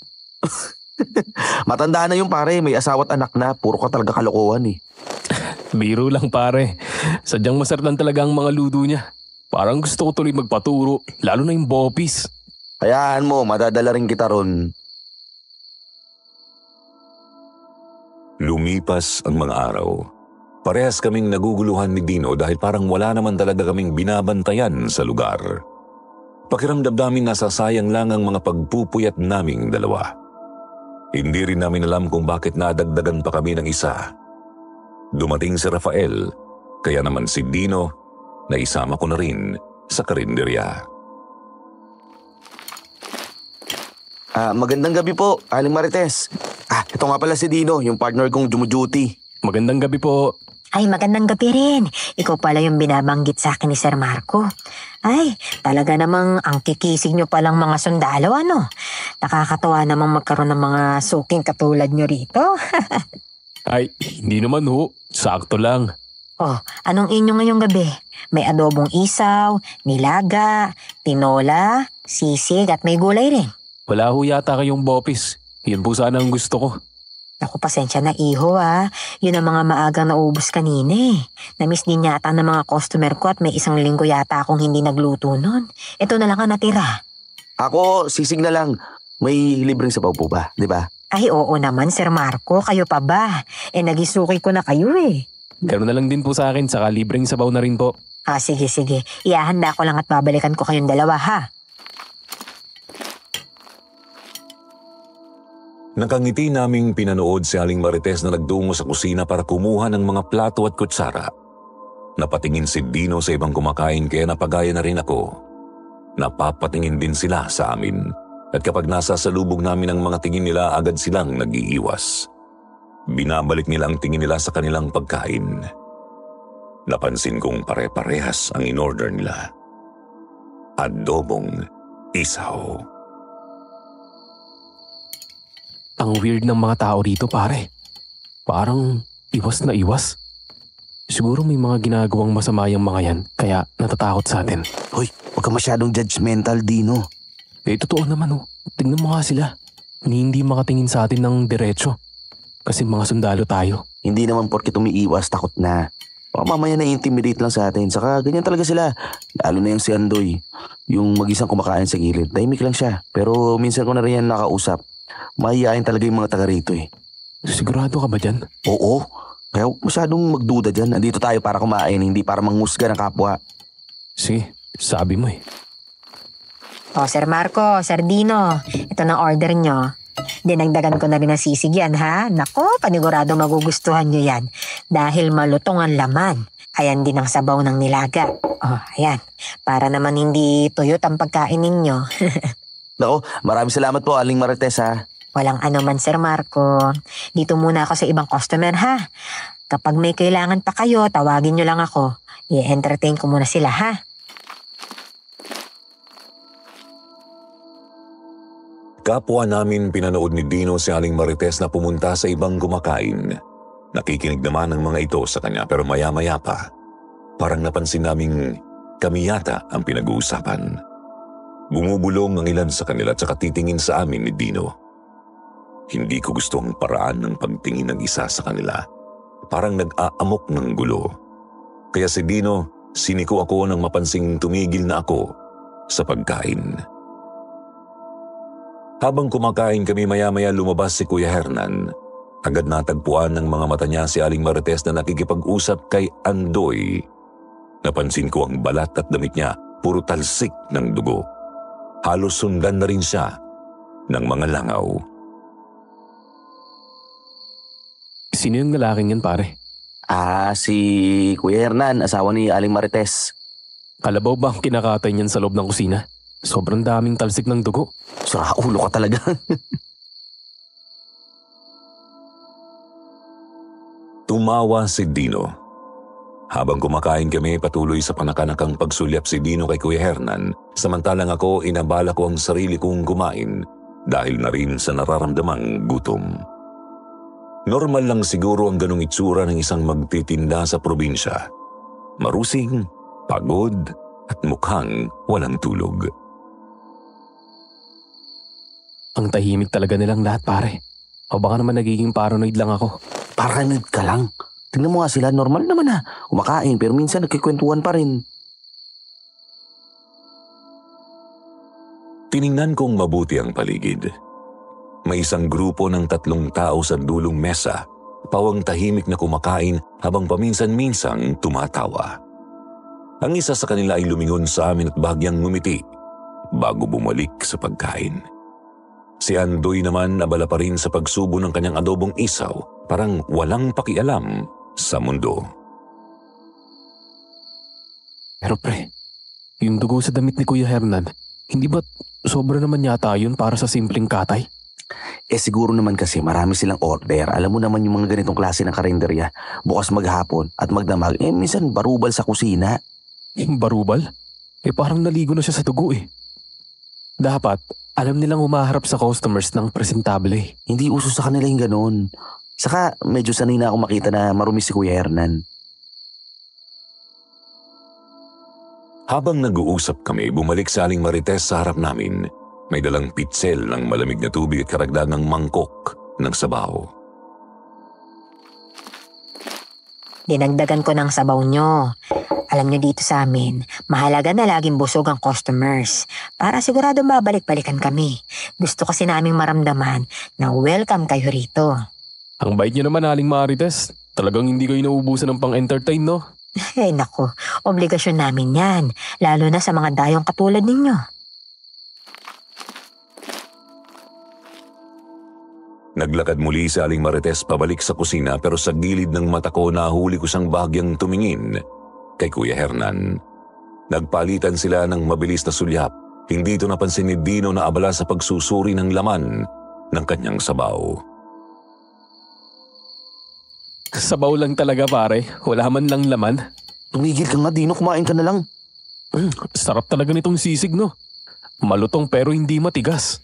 Matanda na yung pare, may asawa't anak na. Puro ka talaga kalokohan eh. Biro lang pare. Sadyang masarap lang talaga ang mga luto niya. Parang gusto ko tuloy magpaturo, lalo na yung bopis. Hayaan mo, madadala rin kita ron. Lumipas ang mga araw. Parehas kaming naguguluhan ni Dino dahil parang wala naman talaga kaming binabantayan sa lugar. Pakiramdam namin nasasayang lang ang mga pagpupuyat naming dalawa. Hindi rin namin alam kung bakit nadagdagan pa kami ng isa. Dumating si Rafael, kaya naman si Dino na isama ko na rin sa karinderya. Magandang gabi po, Aling Marites. Ito nga pala si Dino, yung partner kong dumuduty. Magandang gabi po. Ay, magandang gabi rin. Ikaw pala yung binabanggit sa akin ni Sir Marco. Ay, talaga namang ang kikisig nyo palang mga sundalo, ano? Nakakatawa namang magkaroon ng mga suking katulad nyo rito. Ay, hindi naman ho. Sakto lang. Oh, anong inyo ngayong gabi? May adobong isaw, nilaga, tinola, sisig at may gulay rin. Wala ho yata kayong bopis. Yun po sana ang gusto ko. Naku, pasensya na iho Yun ang mga maagang naubos kanina eh. Namiss din yata ng mga customer ko at may isang linggo yata akong hindi nagluto nun. Ito na lang ang natira. Ako, sisig na lang. May libreng sabaw po ba, di ba? Ay oo naman, Sir Marco. Kayo pa ba? Nagisuki ko na kayo eh. Ganoon na lang din po sa akin, saka libreng sabaw na rin po. Sige. Iahanda ko lang at babalikan ko kayong dalawa, ha? Nakangiti naming pinanood si Aling Marites na nagtungo sa kusina para kumuha ng mga plato at kutsara. Napatingin si Dino sa ibang kumakain kaya napagaya na rin ako. Napapatingin din sila sa amin. At kapag nasa salubog namin ang mga tingin nila, agad silang nag-iiwas. Binabalik nila ang tingin nila sa kanilang pagkain. Napansin kong pare-parehas ang in-order nila. Adobong isaw. Ang weird ng mga tao rito, pare. Parang iwas na iwas. Siguro may mga ginagawang masama yung mga yan, kaya natatakot sa atin. Hoy, huwag ka masyadong judgmental, Dino. Totoo naman Tignan mo nga sila. Hindi makatingin sa atin ng diretso. Kasi mga sundalo tayo. Hindi naman porket umiiwas, takot na. Baka mamaya na-intimidate lang sa atin. Saka ganyan talaga sila. Lalo na yung si Andoy. Yung mag-isang kumakain sa gilid. Tahimik lang siya. Pero minsan ko na rin yan nakausap. Mahihain talaga yung mga taga rito eh. Sigurado ka ba dyan? Oo. Kaya huwag masyadong magduda dyan. Nandito tayo para kumain, hindi para manghusga ng kapwa. Sige, sabi mo eh. Sir Marco, Sir Dino, ito na order nyo. Dinagdagan ko na rin ang sisig yan, ha? Nako, panigurado magugustuhan nyo yan. Dahil malutong ang laman. Ayan din ang sabaw ng nilaga. Ayan. Para naman hindi tuyot ang pagkain ninyo. Nako, maraming salamat po, Aling Marites ha. Walang ano man, Sir Marco. Dito muna ako sa ibang customer, ha? Kapag may kailangan pa kayo, tawagin nyo lang ako. I-entertain ko muna sila, ha? Kapwa namin pinanood ni Dino si Aling Marites na pumunta sa ibang gumakain. Nakikinig naman ang mga ito sa kanya pero maya-maya pa, parang napansin naming kami yata ang pinag-uusapan. Bumubulong ang ilan sa kanila at saka titingin sa amin ni Dino. Hindi ko gusto ang paraan ng pagtingin ng isa sa kanila. Parang nag-aamok ng gulo. Kaya si Dino, siniko ako nang mapansing tumigil na ako sa pagkain. Habang kumakain kami maya-maya lumabas si Kuya Hernan. Agad natagpuan ng mga mata niya si Aling Marites na nakikipag-usap kay Andoy. Napansin ko ang balat at damit niya, puro talsik ng dugo. Halos sundan na rin siya ng mga langaw. Sino yung lalaking yan, pare? Si Kuya Hernan, asawa ni Aling Marites. Kalabaw ba ang kinakatay niyan sa loob ng kusina? Sobrang daming talsik ng dugo. Sura ulo ka talaga. Tumawa si Dino. Habang kumakain kami, patuloy sa panakanakang pagsulyap si Dino kay Kuya Hernan, samantalang ako inabala ko ang sarili kong kumain dahil na rin sa nararamdamang gutom. Normal lang siguro ang ganong itsura ng isang magtitinda sa probinsya. Marusing, pagod, at mukhang walang tulog. Ang tahimik talaga nilang lahat, pare. O baka naman nagiging paranoid lang ako. Paranoid ka lang. Tingnan mo nga sila, normal naman na. Kumakain pero minsan nagkikwentuhan pa rin. Tiningnan kong mabuti ang paligid. May isang grupo ng 3 tao sa dulong mesa, pawang tahimik na kumakain habang paminsan-minsang tumatawa. Ang isa sa kanila ay lumingon sa amin at bahagyang ngumiti bago bumalik sa pagkain. Si Andoy naman abala pa rin sa pagsubo ng kanyang adobong isaw, parang walang pakialam sa mundo. Pero pre, yung dugo sa damit ni Kuya Hernan, hindi ba sobra naman yata yun para sa simpleng katay? Siguro naman kasi marami silang order. Alam mo naman yung mga ganitong klase ng karinderya. Bukas maghapon at magdamag. Minsan barubal sa kusina. Barubal? Parang naligo na siya sa dugo eh. Dapat, alam nilang humaharap sa customers ng presentable. Hindi uso sa kanila yung ganon. Saka medyo sanay na ako makita na marumi si Kuya Hernan. Habang nag-uusap kami, bumalik sa Aling Marites sa harap namin. May dalang pitsel ng malamig na tubig at karagdagang mangkok ng sabaw. Dinagdagan ko ng sabaw nyo. Alam nyo dito sa amin, mahalaga na laging busog ang customers para sigurado babalik-balikan kami. Gusto kasi naming maramdaman na welcome kayo rito. Ang bait niyo naman, Aling Marites. Talagang hindi kayo nauubusan ng pang-entertain, no? Nako, obligasyon namin yan, lalo na sa mga dayong katulad ninyo. Naglakad muli si Aling Marites pabalik sa kusina pero sa gilid ng mata ko nahuli ko siyang bahagyang tumingin kay Kuya Hernan. Nagpalitan sila ng mabilis na sulyap. Hindi ito napansin ni Dino na abala sa pagsusuri ng laman ng kanyang sabaw. Sabaw lang talaga, pare. Wala man lang laman. Tumigil ka nga, Dino. Kumain ka na lang. Sarap talaga nitong sisig, no? Malutong pero hindi matigas.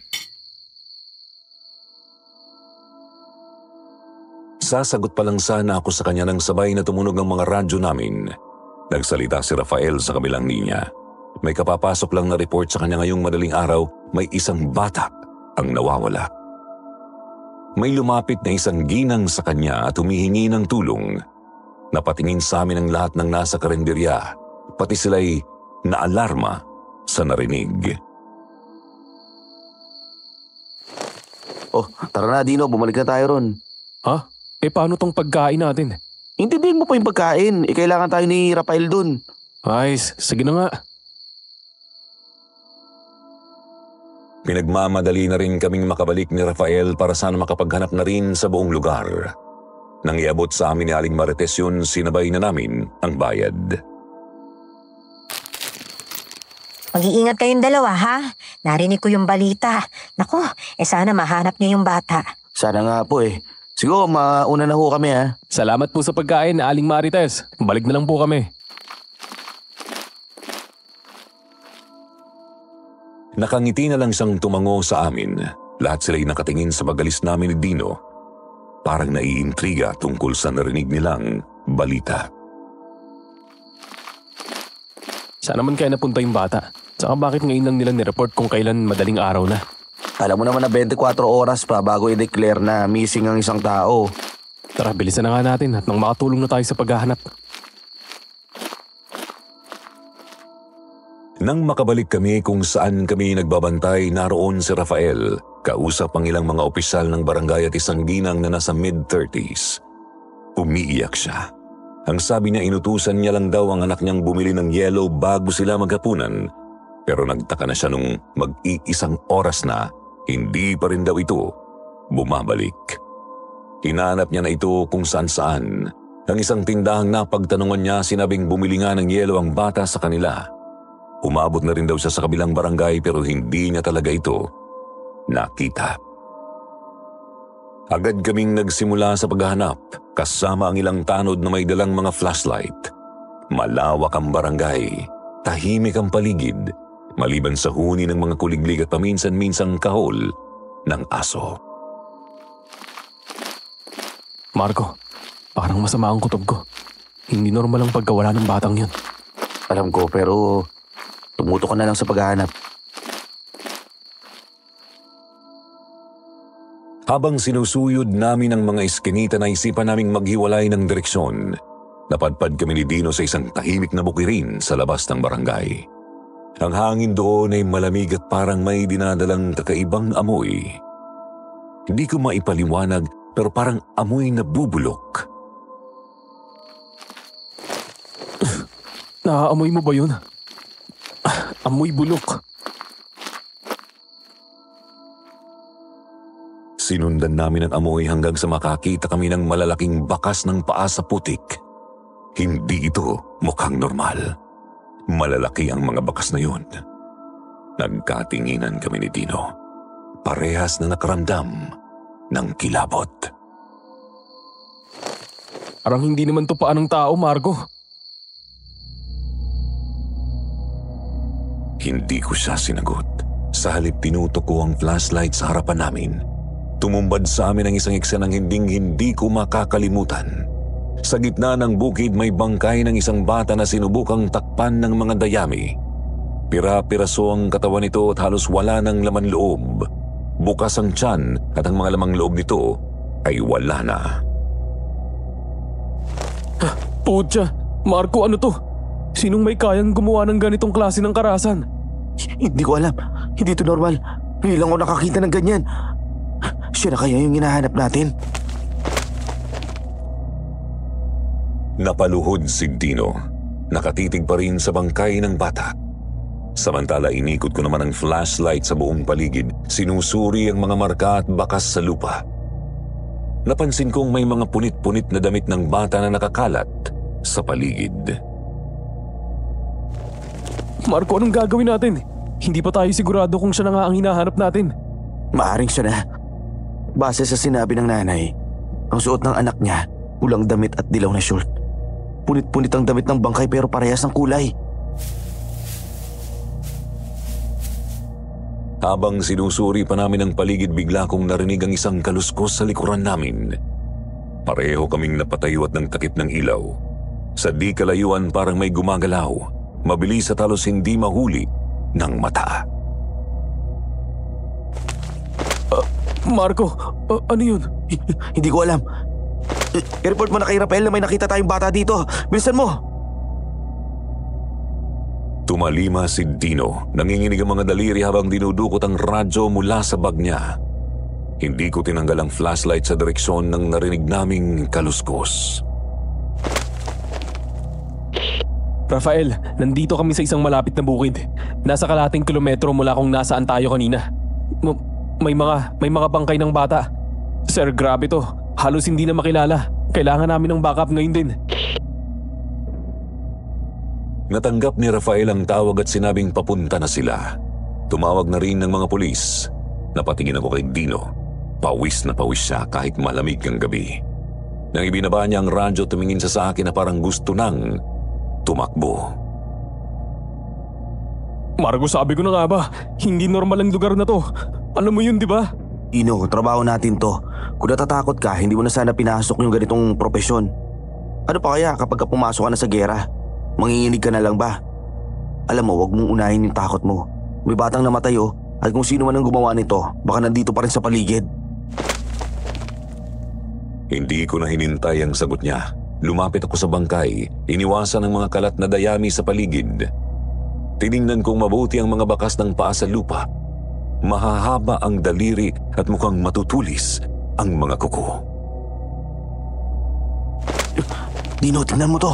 Sasagot pa lang sana ako sa kanya nang sabay na tumunog ang mga radyo namin. Nagsalita si Rafael sa kabilang linya. May kapapasok lang na report sa kanya ngayong madaling araw, may isang bata ang nawawala. May lumapit na isang ginang sa kanya at humihingi ng tulong. Napatingin sa amin ang lahat ng nasa karinderya, pati sila'y naalarma sa narinig. Oh, tara na, Dino. Bumalik na tayo ron. Ha? Paano tong pagkain natin? Intindihin mo pa yung pagkain. Kailangan tayo ni Rafael dun. Ayos, sige na nga. Pinagmamadali na rin kaming makabalik ni Rafael para sana makapaghanap na rin sa buong lugar. Nang iabot sa amin ni Aling Marites yun, sinabay na namin ang bayad. Mag-iingat kayong dalawa, ha? Narinig ko yung balita. Naku, sana mahanap niyo yung bata. Sana nga po eh. Siguro, mauna na ho kami ha. Salamat po sa pagkain, Aling Marites. Balik na lang po kami. Nakangiti na lang siyang tumango sa amin. Lahat sila'y nakatingin sa magalis namin ni Dino. Parang naiintriga tungkol sa narinig nilang balita. Saan naman kaya napunta yung bata? Saka bakit ngayon lang nila nireport kung kailan madaling araw na? Alam mo naman na 24 oras pa bago i-declare na missing ang isang tao. Tara, bilisan na nga natin at nang makatulong na tayo sa paghahanap. Nang makabalik kami kung saan kami nagbabantay, naroon si Rafael, kausap ang ilang mga opisyal ng barangay at isang ginang na nasa mid-30s. Umiiyak siya. Ang sabi niya, inutusan niya lang daw ang anak niyang bumili ng yelo bago sila maghapunan. Pero nagtaka na siya nung mag-iisang oras na, hindi pa rin daw ito bumabalik. Hinanap niya na ito kung saan-saan. Ang isang tindahang napagtanungan niya, sinabing bumili nga ng yelo ang bata sa kanila. Umabot na rin daw siya sa kabilang barangay pero hindi niya talaga ito nakita. Agad kaming nagsimula sa paghahanap kasama ang ilang tanod na may dalang mga flashlight. Malawak ang barangay, tahimik ang paligid, maliban sa huni ng mga kuliglig at paminsan-minsang kahol ng aso. Marco, parang masama ang kutob ko. Hindi normal ang pagkawala ng batang yun. Alam ko pero tumuto ka na lang sa paghahanap. Habang sinusuyod namin ang mga iskinita, naisipan naming maghiwalay ng direksyon. Napadpad kami ni Dino sa isang tahimik na bukirin sa labas ng barangay. Ang hangin doon ay malamig at parang may dinadalang kakaibang amoy. Hindi ko maipaliwanag pero parang amoy na bubulok. Naaamoy mo ba yun? Amoy bulok. Sinundan namin ang amoy hanggang sa makakita kami ng malalaking bakas ng paa sa putik. Hindi ito mukhang normal. Malalaki ang mga bakas na yun. Nagkatinginan kami ni Dino. Parehas na nakaramdam ng kilabot. Parang hindi naman to paa ng tao, Marco. Hindi ko siya sinagot. Sa halip tinutok ko ang flashlight sa harapan namin. Tumumbad sa amin ang isang eksenang hindi ko makakalimutan. Sa gitna ng bukid may bangkay ng isang bata na sinubukang takpan ng mga dayami. Pira-piraso ang katawan nito at halos wala ng laman loob. Bukas ang tiyan at ang mga lamang loob nito ay wala na. Putya, Marco, ano to? Sinong may kayang gumawa ng ganitong klase ng karahasan? Hindi ko alam. Hindi ito normal. Ngayon lang ako nakakita ng ganyan. Siya na kaya yung hinahanap natin? Napaluhod si Dino. Nakatitig pa rin sa bangkay ng bata. Samantala inikot ko naman ang flashlight sa buong paligid. Sinusuri ang mga marka at bakas sa lupa. Napansin kong may mga punit-punit na damit ng bata na nakakalat sa paligid. Marco, anong gagawin natin? Hindi pa tayo sigurado kung siya na nga ang hinahanap natin. Maaring siya na. Base sa sinabi ng nanay, ang suot ng anak niya, pulang damit at dilaw na short. Punit-punit ang damit ng bangkay pero parehas ng kulay. Habang sinusuri pa namin ang paligid, bigla kong narinig ang isang kaluskos sa likuran namin. Pareho kaming napatayo at ng takip ng ilaw. Sa di kalayuan parang may gumagalaw. Mabilis at halos hindi mahuli ng mata. Marco, ano yun? Hindi ko alam. I-report mo na kay Rafael na may nakita tayong bata dito. Bilisan mo! Tumalima si Dino. Nanginginig ang mga daliri habang dinudukot ang radyo mula sa bag niya. Hindi ko tinanggal ang flashlight sa direksyon ng narinig naming kaluskos. Rafael, nandito kami sa isang malapit na bukid. Nasa kalahating kilometro mula kung nasaan tayo kanina. May mga bangkay ng bata. Sir, grabe to. Halos hindi na makilala. Kailangan namin ng backup ngayon din. Natanggap ni Rafael ang tawag at sinabing papunta na sila. Tumawag na rin ng mga pulis. Napatingin ako kay Dino. Pawis na pawis siya kahit malamig ang gabi. Nang ibinaba niya ang radyo, tumingin siya sa akin na parang gusto nang tumakbo. Margo, sabi ko na nga ba, hindi normal ang lugar na to. Alam mo yun, di ba? Dino, trabaho natin to. Kung natatakot ka, hindi mo na sana pinasok yung ganitong propesyon. Ano pa kaya kapag pumasok ka na sa gera? Manginginig ka na lang ba? Alam mo, wag mong unahin yung takot mo. May batang namatay oh, at kung sino man ang gumawa nito, baka nandito pa rin sa paligid. Hindi ko na hinintay ang sagot niya. Lumapit ako sa bangkay, iniwasan ang mga kalat na dayami sa paligid. Tiningnan kong mabuti ang mga bakas ng paa sa lupa. Mahahaba ang daliri at mukhang matutulis ang mga kuko. Dino, tingnan mo to.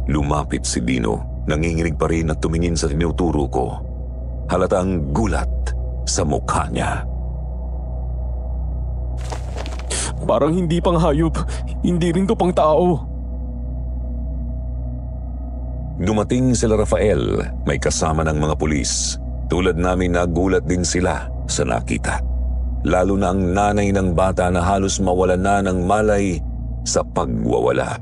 Lumapit si Dino, nanginginig pa rin at tumingin sa tinuturo ko. Halatang gulat sa mukha niya. Parang hindi pang hayop, hindi rin to pang tao. Dumating sila Rafael, may kasama ng mga pulis. Tulad namin, nagulat din sila sa nakita. Lalo na ang nanay ng bata na halos mawalan na ng malay sa pagwawala.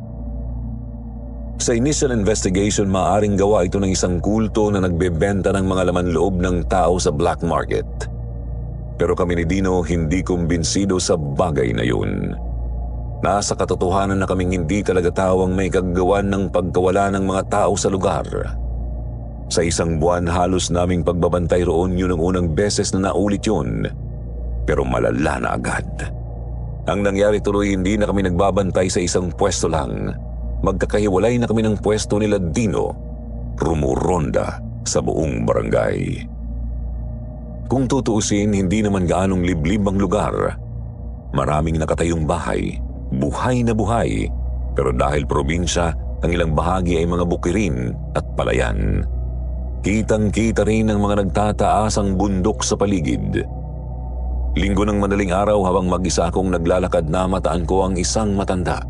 Sa initial investigation, maaaring gawa ito ng isang kulto na nagbebenta ng mga laman loob ng tao sa black market. Pero kami ni Dino hindi kumbinsido sa bagay na yun. Nasa katotohanan na kaming hindi talaga tao ang may kagagawan ng pagkawala ng mga tao sa lugar. Sa isang buwan halos naming pagbabantay roon, yun ang unang beses na naulit yun. Pero malala na agad. Ang nangyari tuloy, hindi na kami nagbabantay sa isang pwesto lang. Magkakahiwalay na kami ng pwesto nila Dino. Rumuronda sa buong barangay. Kung tutuusin, hindi naman gaanong liblib ang lugar. Maraming nakatayong bahay, buhay na buhay, pero dahil probinsya, ang ilang bahagi ay mga bukirin at palayan. Kitang-kita rin ang mga nagtataasang bundok sa paligid. Linggo ng madaling araw, habang mag-isa akong naglalakad, na mataan ko ang isang matanda.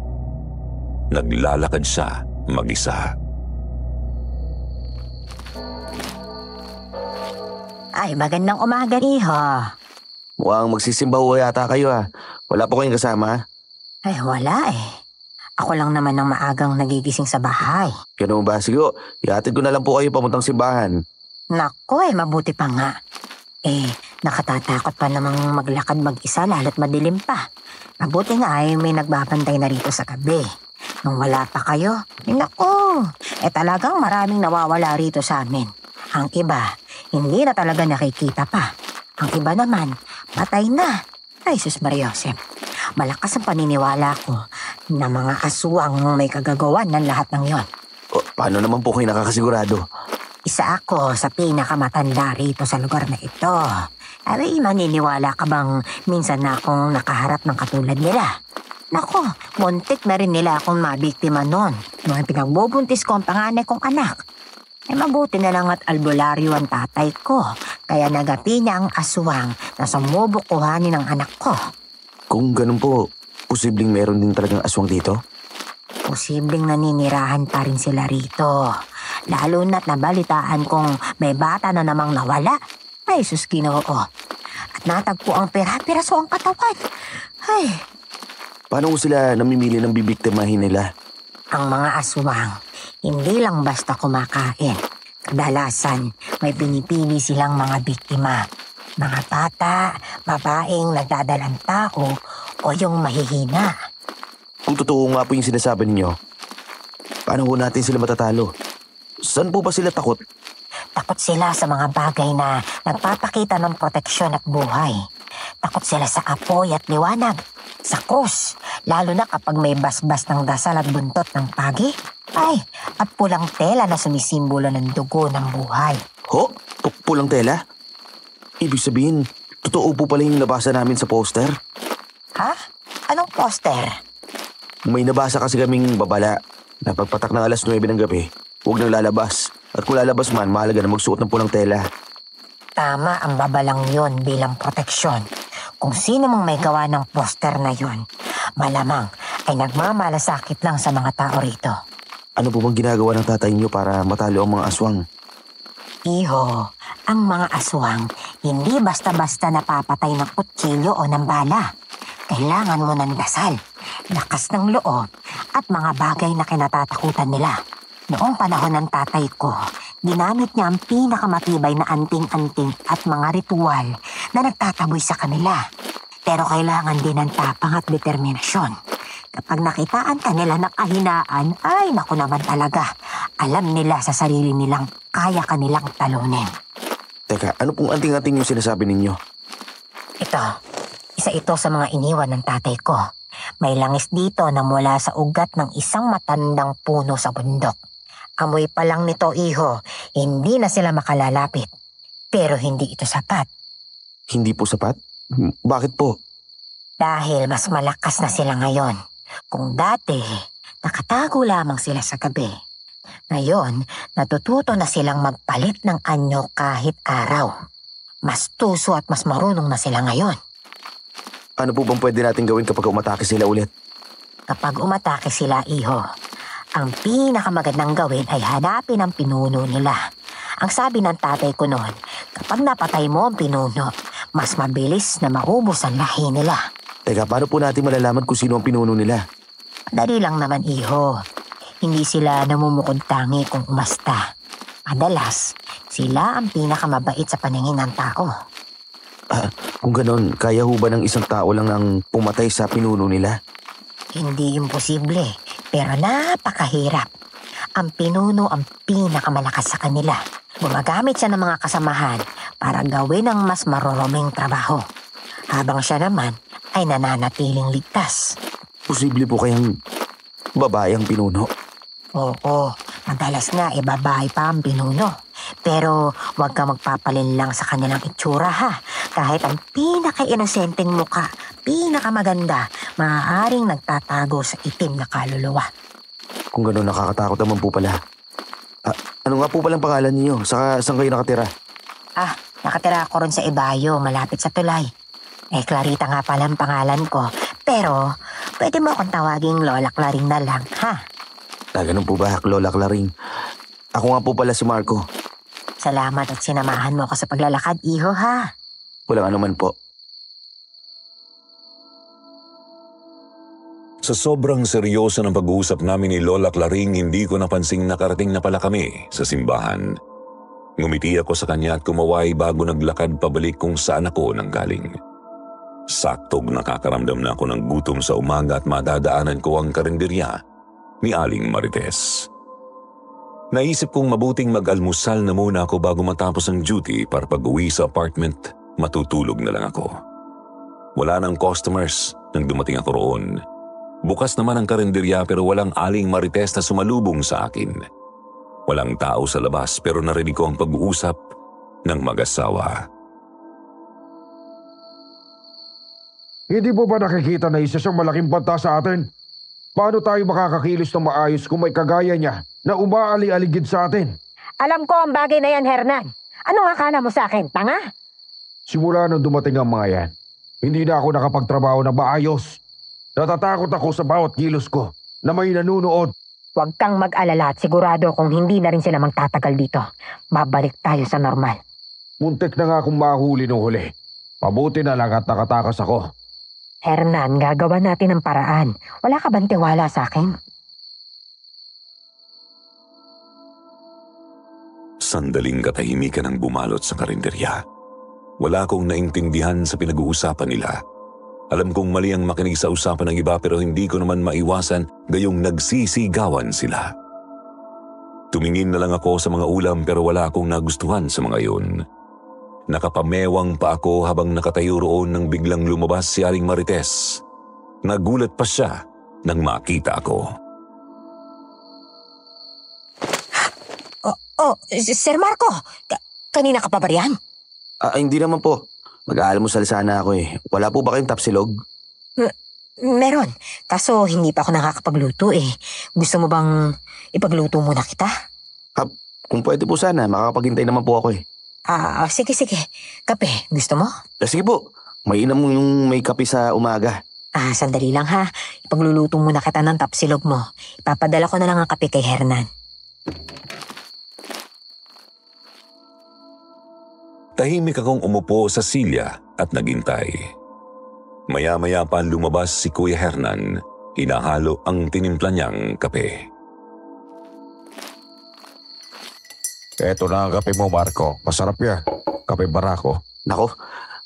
Naglalakad siya mag-isa. Ay, magandang umaga, iho. Mukhang magsisimba ho yata kayo ha. Wala po kayong kasama? Ay, wala eh. Ako lang naman ang maagang nagigising sa bahay. Ganun ba? Sige, ihatid ko na lang po kayo pamuntang simbahan. Naku mabuti pa nga. Nakatatakot pa namang maglakad mag-isa lalo't madilim pa. Mabuti nga ay may nagbabantay na rito sa gabi. Nung wala pa kayo, naku, talagang maraming nawawala rito sa amin. Ang iba, hindi na talaga nakikita pa. Ang iba naman, patay na. Ay, sus Mariosep. Malakas ang paniniwala ko na mga aswang may kagagawan ng lahat ng yon. Paano naman po kayo nakakasigurado? Isa ako sa pinakamatanda rito sa lugar na ito. Ay, maniniwala ka bang minsan na akong nakaharap ng katulad nila? Naku, muntik na rin nila akong mabiktima noon. Nung pinagbubuntis ko ang panganay kong anak. Mabuti na lang at albularyo ang tatay ko. Kaya nagapi niya ang aswang na sumubok kuhanin ng anak ko. Kung ganun po, posibleng meron din talagang aswang dito? Posibleng naninirahan pa rin sila rito. Lalo na't nabalitaan kong may bata na namang nawala. Ay, sus Ginoo. At natagpo ang pera-piraso ang katawan. Ay. Paano sila namimili ng bibiktimahin nila? Ang mga aswang, hindi lang basta kumakain. Kadalasan, may pinipili silang mga biktima. Mga bata, babaeng nagdadalang tao, o yung mahihina. Kung totoo nga po yung sinasabi ninyo, paano po natin sila matatalo? Saan po ba sila takot? Takot sila sa mga bagay na nagpapakita ng proteksyon at buhay. Takot sila sa apoy at liwanag, sa krus, lalo na kapag may basbas ng dasal at buntot ng pagi. Ay, at pulang tela na sumisimbolo ng dugo ng buhay. Ho? Pulang tela? Ibig sabihin, totoo po pala yung nabasa namin sa poster? Ha? Anong poster? May nabasa kasi kaming babala na pagpatak ng alas 9 ng gabi, huwag nang lalabas. At kung lalabas man, mahalaga na magsuot ng pulang tela. Tama ang babalang yon bilang proteksyon. Kung sino mang may gawa ng poster na yon, malamang ay nagmamalasakit lang sa mga tao rito. Ano po bang ginagawa ng tatay niyo para matalo ang mga aswang? Iho, Ang mga aswang, hindi basta-basta napapatay ng kutsilyo o ng bala. Kailangan mo ng dasal, lakas ng loob, at mga bagay na kinatatakutan nila. Noong panahon ng tatay ko, ginamit niya ang pinakamatibay na anting-anting at mga ritual na nagtataboy sa kanila. Pero kailangan din ng tapang at determinasyon. Kapag nakitaan ka nila ng kahinaan, ay naku naman talaga. Alam nila sa sarili nilang kaya kanilang talunin. Teka, ano pong anting-anting yung sinasabi ninyo? Ito, isa ito sa mga iniwan ng tatay ko. May langis dito na mula sa ugat ng isang matandang puno sa bundok. Amoy pa lang nito, iho, hindi na sila makalalapit. Pero hindi ito sapat. Hindi po sapat? Bakit po? Dahil mas malakas na sila ngayon. Kung dati, nakatago lamang sila sa gabi. Ngayon, natututo na silang magpalit ng anyo kahit araw. Mas tuso at mas marunong na sila ngayon. Ano po bang pwede natin gawin kapag umatake sila ulit? Kapag umatake sila, iho, ang pinakamagandang gawin ay hanapin ang pinuno nila. Ang sabi ng tatay ko noon, kapag napatay mo ang pinuno, mas mabilis na maubos ang lahi nila. Teka, paano po natin malalaman kung sino ang pinuno nila? Dali lang naman, iho. Hindi sila namumukod tangi kung umasta. Madalas, sila ang pinakamabait sa paningin ng tao. Kung ganon, kaya ho ba ng isang tao lang ang pumatay sa pinuno nila? Hindi imposible, pero napakahirap. Ang pinuno ang pinakamalakas sa kanila. Gumagamit siya ng mga kasamahan para gawin ang mas maruruming trabaho. Habang siya naman ay nananatiling ligtas. Posible po kayang babae ang pinuno? Oo, madalas nga babae pa ang pinuno. Pero huwag ka magpapalinlang sa kanilang itsura ha. Kahit ang pinaka-inosenteng muka, pinakamaganda, maaaring nagtatago sa itim na kaluluwa. Kung gano'n, nakakatakot naman po pala. Ano nga po palang pangalan niyo? Saan kayo nakatira? Nakatira ako ron sa Ibayo, malapit sa tulay. Clarita nga pala ang pangalan ko. Pero, pwede mo akong tawaging Lola Claring na lang, ha? Ganun po ba, Lola Claring? Ako nga po pala si Marco. Salamat at sinamahan mo ako sa paglalakad, iho, ha? Walang anuman po. Sa sobrang seryoso ng pag-uusap namin ni Lola Claring, hindi ko napansing nakarating na pala kami sa simbahan. Ngumiti ako sa kanya at kumaway bago naglakad pabalik kung saan ako nanggaling. Saktog nakakaramdam na ako ng gutom sa umaga at madadaanan ko ang karinderya ni Aling Marites. Naisip kong mabuting mag-almusal na muna ako bago matapos ang duty para pag-uwi sa apartment, matutulog na lang ako. Wala nang customers nang dumating ako roon. Bukas naman ang karinderya pero walang Aling Marites na sumalubong sa akin. Walang tao sa labas pero narinig ko ang pag-uusap ng mag-asawa. Hindi mo ba nakikita na isa siyang malaking banta sa atin? Paano tayo makakakilos ng maayos kung may kagaya niya na umaali-aligid sa atin? Alam ko ang bagay na yan, Hernan. Anong akala mo sa akin, tanga? Simula nung dumating ang mga yan, hindi na ako nakapagtrabaho na maayos. Natatakot ako sa bawat kilos ko na may nanunood. Huwag kang mag-alala at sigurado kung hindi na rin sila magtatagal dito. Babalik tayo sa normal. Muntik na nga akong mahuli nung huli. Pabuti na lang at nakatakas ako. Hernan, gagawa natin ang paraan. Wala ka bang tiwala sa akin? Sandaling katahimikan ang bumalot sa karinderya. Wala akong naintindihan sa pinag-uusapan nila. Alam kong mali ang makinig sa usapan ng iba pero hindi ko naman maiwasan gayong nagsisigawan sila. Tumingin na lang ako sa mga ulam pero wala akong nagustuhan sa mga iyon. Nakapamewang pa ako habang nakatayo roon nang biglang lumabas si Aling Marites. Nagulat pa siya nang makita ako. Sir Marco, kanina ka pa ba riyan? Hindi naman po. Mag-aalmusal sana ako eh. Wala po ba kayong tapsilog? Meron. Kaso hindi pa ako nakakapagluto eh. Gusto mo bang ipagluto muna kita? Kung pwede po sana, makakapaghintay naman po ako eh. Sige. Kape, gusto mo? Sige po. Mainam mo yung may kape sa umaga. Sandali lang ha. Ipagluluto muna kita ng tapsilog mo. Ipapadala ko na lang ang kape kay Hernan. Tahimik akong umupo sa silya at naghintay. Maya-maya pa lumabas si Kuya Hernan. Hinahalo ang tinimpla niyang kape. Eto na ang kape mo, Marco. Masarap yan. Kape barako. Nako,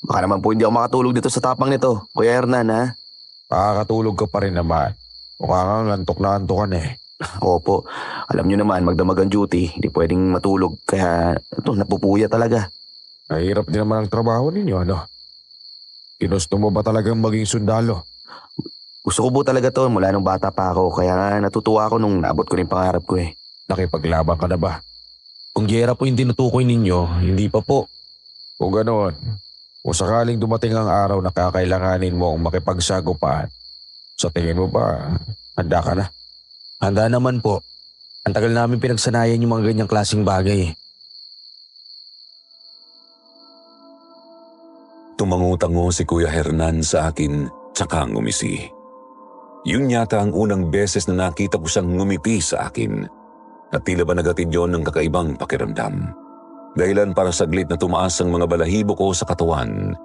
baka naman po hindi ako makatulog dito sa tapang nito, Kuya Hernan ha? Makakatulog ka pa rin naman. Mukha nga antok na antokan eh. Opo, alam nyo naman, magdamag ang duty, hindi pwedeng matulog, kaya ito, napupuya talaga. Mahirap din naman ang trabaho ninyo, ano? Ginusto mo ba talagang maging sundalo? Gusto ko po talaga to mula nung bata pa ako, kaya nga natutuwa ako nung naabot ko rin pangarap ko eh. Nakipaglaban ka na ba? Kung giyera po yung tinutukoy ninyo, hindi pa po. Kung ganoon, kung sakaling dumating ang araw na kakailanganin mo ang makipagsagupaan, sa tingin mo ba, handa ka na? Handa naman po. Ang tagal namin pinagsanayan yung mga ganyang klaseng bagay. Tumango-tango si Kuya Hernan sa akin tsaka ngumisi. Yun yata ang unang beses na nakita ko siyang ngumiti sa akin. At tila ba nagatid yon ng kakaibang pakiramdam. Dahilan para saglit na tumaas ang mga balahibo ko sa katawan.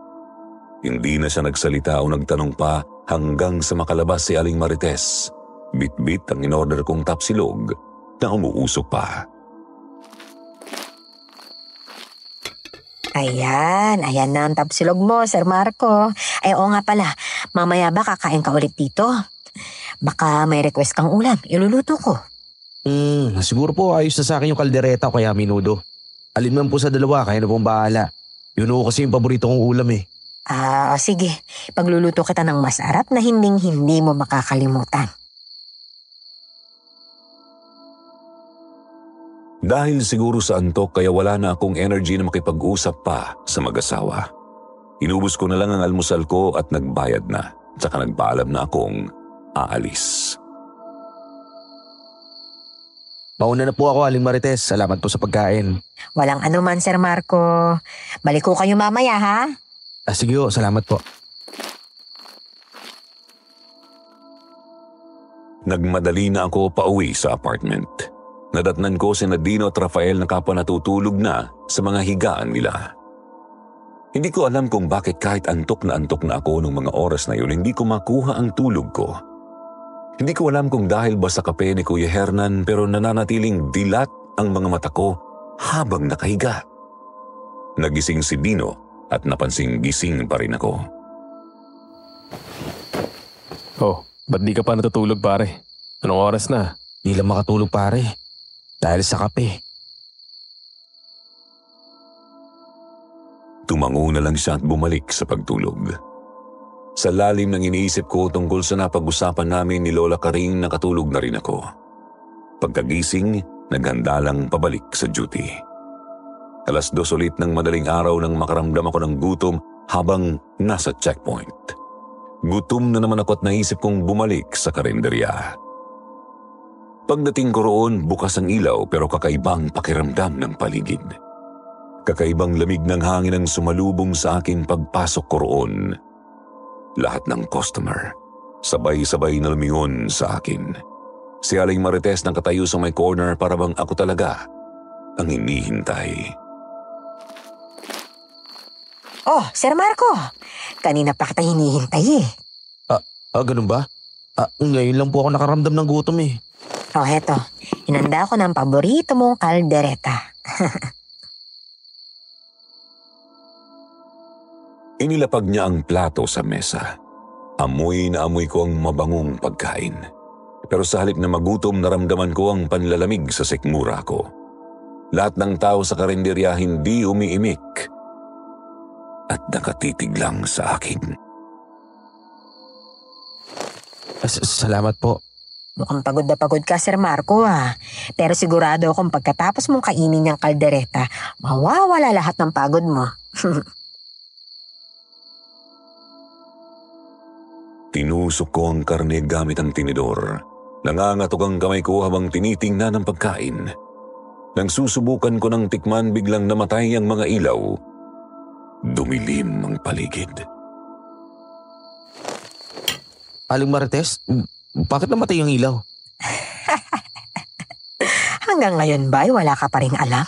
Hindi na siya nagsalita o nagtanong pa hanggang sa makalabas si Aling Marites. Bit-bit ang in-order kong tapsilog na umuusok pa. Ayan na ang tapsilog mo, Sir Marco. Ay, oo nga pala, mamaya ba kakain ka ulit dito? Baka may request kang ulam, iluluto ko. Siguro po ayos na sa akin yung kaldereta o kaya minudo. Alin man po sa dalawa, kaya na pong bahala. Yun o kasi yung paborito kong ulam eh. Sige, pagluluto kita ng masarap na hindi mo makakalimutan. Dahil siguro sa antok kaya wala na akong energy na makipag-usap pa sa mag-asawa. Inubos ko na lang ang almusal ko at nagbayad na. Tsaka nagpaalam na akong aalis. Mauna na po ako, Aling Marites. Salamat po sa pagkain. Walang anuman, Sir Marco. Balik ko kayo mamaya, ha? Sige po, salamat po. Nagmadali na ako pauwi sa apartment. Nadatnan ko si Dino at Rafael na kapwa natutulog na sa mga higaan nila. Hindi ko alam kung bakit kahit antok na ako nung mga oras na yun, hindi ko makuha ang tulog ko. Hindi ko alam kung dahil ba sa kape ni Kuya Hernan pero nananatiling dilat ang mga mata ko habang nakahiga. Nagising si Dino at napansing gising pa rin ako. Oh, ba't di ka pa natutulog pare? Anong oras na? Di lang makatulog pare. Dahil sa kape. Tumango na lang siya at bumalik sa pagtulog. Sa lalim ng iniisip ko tungkol sa napag-usapan namin ni Lola Karing, nakatulog na rin ako. Pagkagising, naghanda lang pabalik sa duty. 2:00 ulit ng madaling araw nang makaramdam ako ng gutom habang nasa checkpoint. Gutom na naman ako at naisip kong bumalik sa karinderya. Pagdating ko roon, bukas ang ilaw pero kakaibang pakiramdam ng paligid. Kakaibang lamig ng hangin ang sumalubong sa akin pagpasok ko roon. Lahat ng customer, sabay-sabay na lumingon sa akin. Si Aling Marites nakatayo sa may corner para bang ako talaga ang hinihintay. Oh, Sir Marco, kanina pa kita hinihintay eh. Ganun ba? Ngayon lang po ako nakaramdam ng gutom eh. Oh, heto. Inanda ko ng paborito mong kaldereta. Inilapag niya ang plato sa mesa. Amoy na amoy ko ang mabangong pagkain. Pero sa halip na magutom, naramdaman ko ang panlalamig sa sikmura ko. Lahat ng tao sa karinderya hindi umiimik at nakatitig lang sa akin. Salamat po. Mukhang pagod na pagod ka, Sir Marco Pero sigurado akong pagkatapos mong kainin niyang kaldereta, mawawala lahat ng pagod mo. Tinusok ko ang karne gamit ang tinidor. Nangangatok ang kamay ko habang tinitingnan ang pagkain. Nang susubukan ko ng tikman, biglang namatay ang mga ilaw. Dumilim ang paligid. Aling Marites, bakit namatay ang ilaw? Hanggang ngayon ba'y wala ka pa rin alam?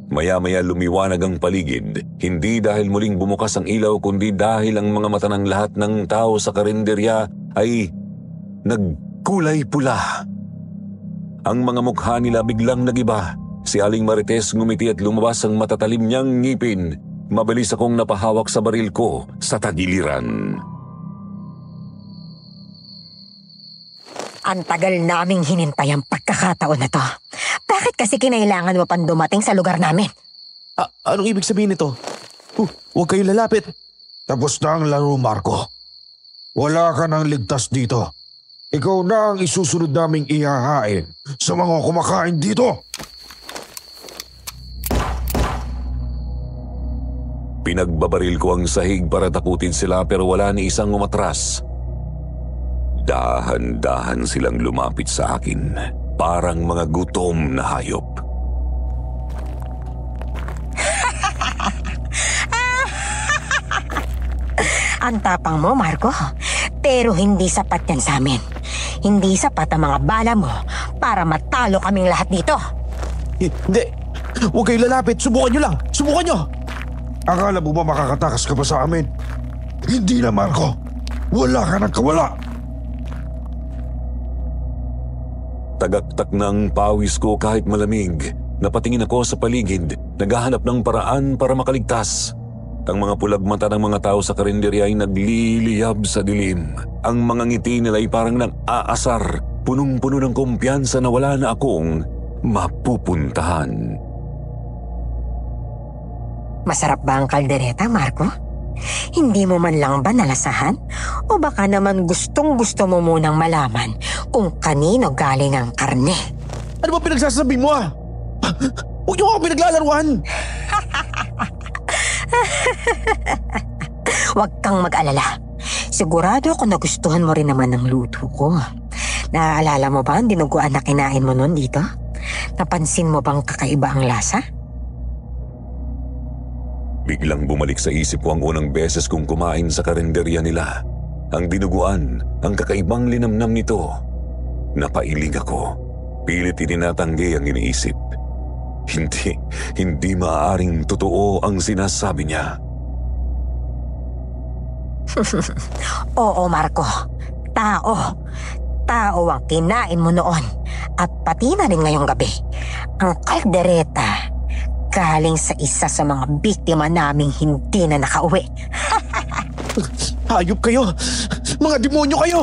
Maya-maya lumiwanag ang paligid, hindi dahil muling bumukas ang ilaw kundi dahil ang mga mata ng lahat ng tao sa karinderya ay nagkulay pula. Ang mga mukha nila biglang nagiba. Si Aling Marites ngumiti at lumabas ang matatalim niyang ngipin. Mabilis akong napahawak sa baril ko sa tagiliran. Ang tagal naming hinintay ang pagkakataon na to. Bakit kasi kinailangan mo pang dumating sa lugar namin? Anong ibig sabihin nito? Huwag kayong lalapit. Tapos na ang laro, Marco. Wala ka nang ligtas dito. Ikaw na ang isusunod naming ihahain sa mga kumakain dito. Pinagbabaril ko ang sahig para takutin sila pero wala ni isang umatras. Dahan-dahan silang lumapit sa akin, parang mga gutom na hayop. Ang tapang mo, Marco. Pero hindi sapat yan sa amin. Hindi sapat ang mga bala mo para matalo kaming lahat dito. Hindi. Huwag kayong lalapit. Subukan nyo lang. Subukan nyo. Akala mo ba makakatakas ka pa sa amin? Hindi na, Marco. Wala ka nang kawala. Tagaktak ng pawis ko kahit malamig. Napatingin ako sa paligid, naghahanap ng paraan para makaligtas. Ang mga pulag mata ng mga tao sa karinderya ay nagliliyab sa dilim. Ang mga ngiti nila ay parang nang-aasar, punong-puno ng kumpiyansa na wala na akong mapupuntahan. Masarap ba ang kaldereta, Marco? Hindi mo man lang ba nalasahan? O baka naman gustong-gusto mo munang malaman kung kanino galing ang karne? Ano ba pinagsasabi mo Huwag niyo ako pinaglalaruan. Huwag kang mag-alala. Sigurado ako nagustuhan mo rin naman ang luto ko. Naaalala mo ba ang dinuguan na kinain mo noon dito? Napansin mo bang kakaiba ang lasa? Biglang bumalik sa isip ko ang unang beses kong kumain sa karinderya nila. Ang dinuguan, ang kakaibang linamnam nito. Napailing ako. Pilit itinatanggi ang iniisip. Hindi maaaring totoo ang sinasabi niya. Oo, Marco. Tao. Tao ang kinain mo noon. At pati na rin ngayong gabi. Ang kaldereta galing sa isa sa mga biktima naming hindi na nakauwi. Hayop kayo! Mga demonyo kayo!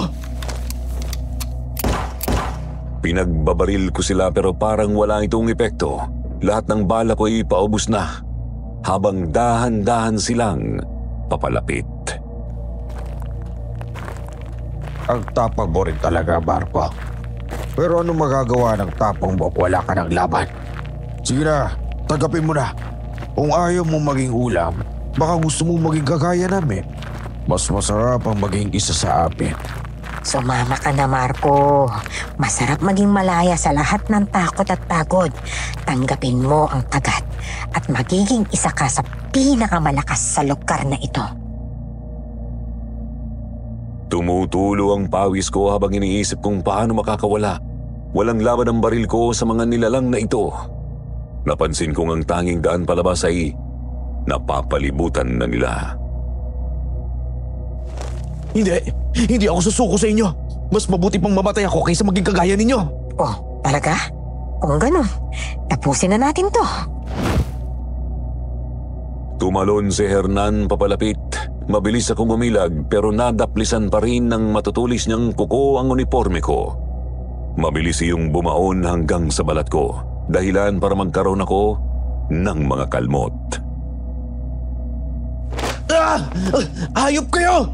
Pinagbabaril ko sila pero parang wala itong epekto. Lahat ng bala ko ay paubos na. Habang dahan-dahan silang papalapit. Ang tapang mo rin talaga, Marco. Pero ano magagawa ng tapang mo kung wala ka ng laban? Sige na, tagapin mo na. Kung ayaw mong maging ulam, baka gusto mong maging kagaya namin. Mas masarap ang maging isa sa amin. Sumama ka na, Marco. Masarap maging malaya sa lahat ng takot at pagod. Tanggapin mo ang kagat at magiging isa ka sa pinakamalakas sa lugar na ito. Tumutulo ang pawis ko habang iniisip kung paano makakawala. Walang laban ang baril ko sa mga nilalang na ito. Napansin kong ang tanging daan palabas ay napapalibutan na nila. Hindi ako susuko sa inyo. Mas mabuti pang mamatay ako kaysa maging kagaya ninyo. Oh, talaga? Kung ganun, tapusin na natin to. Tumalon si Hernan papalapit. Mabilis akong umilag pero nadaplisan pa rin ng matutulis niyang kuko ang uniforme ko. Mabilis iyong bumaon hanggang sa balat ko. Dahilan para magkaroon ako ng mga kalmot. Hayop kayo!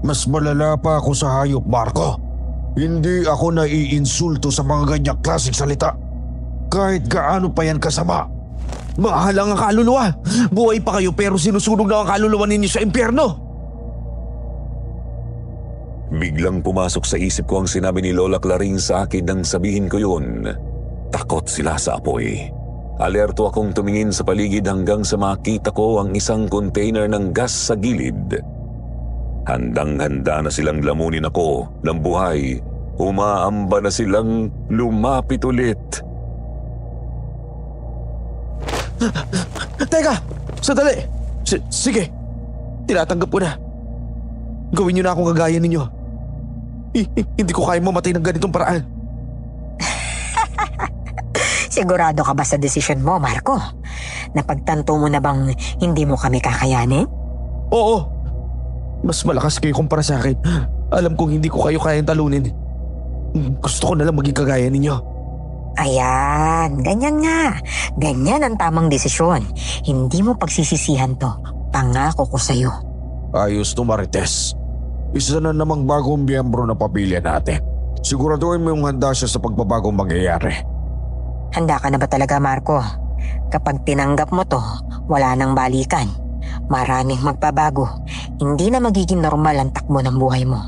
Mas malala pa ako sa hayop, Marco. Hindi ako naiinsulto sa mga ganyang klaseng salita. Kahit gaano pa yan kasama. Mahalang ang kaluluwa. Buhay pa kayo pero sinusunog na ang kaluluwa ninyo sa impyerno. Biglang pumasok sa isip ko ang sinabi ni Lola Claring sa akin nang sabihin ko yun. Takot sila sa apoy. Alerto akong tumingin sa paligid hanggang sa makita ko ang isang container ng gas sa gilid. Handang-handa na silang lamunin ako ng buhay. Umaamba na silang lumapit ulit. Teka! Sandali! Sige! Tinatanggap ko na. Gawin niyo na akong kagaya ninyo. Hindi ko kaya mamatay ng ganitong paraan. Sigurado ka ba sa desisyon mo, Marco? Napagtanto mo na bang hindi mo kami kakayanin? Oo. Mas malakas kayo kumpara sa akin. Alam kong hindi ko kayo kayang talunin. Gusto ko na lang maging kagaya ninyo. Ayan, ganyan nga. Ganyan ang tamang desisyon. Hindi mo pagsisisihan to. Pangako ko sa'yo. Ayos to, Marites. Isa na namang bagong miyembro na pamilya natin. Siguraduhin mo yung handa siya sa pagbabagong mangyayari. Handa ka na ba talaga, Marco? Kapag tinanggap mo to, wala nang balikan. Maraming magbabago. Hindi na magiging normal ang takbo ng buhay mo.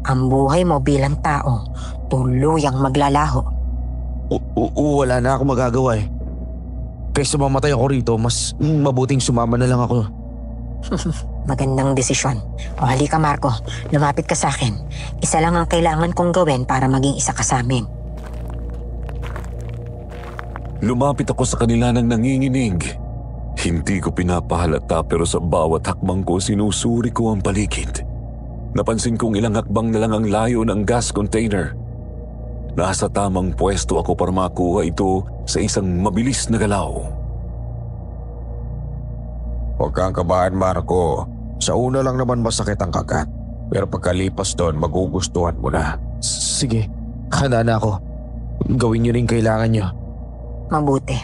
Ang buhay mo bilang tao, tuluyang maglalaho. Wala na ako magagawa eh. Kaysa mamatay ako rito, mas mabuting sumama na lang ako. Magandang desisyon. O halika, Marco, lumapit ka sa akin. Isa lang ang kailangan kong gawin para maging isa ka sa amin. Lumapit ako sa kanila ng nanginginig. Hindi ko pinapahalata pero sa bawat hakbang ko sinusuri ko ang paligid. Napansin kong ilang hakbang na lang ang layo ng gas container. Nasa tamang pwesto ako para makuha ito sa isang mabilis na galaw. Huwag kang kabahan, Marco. Sa una lang naman masakit ang kagat. Pero pagkalipas doon, magugustuhan mo na. Sige, handa na ako. Gawin niyo rin kailangan niyo. Mabuti.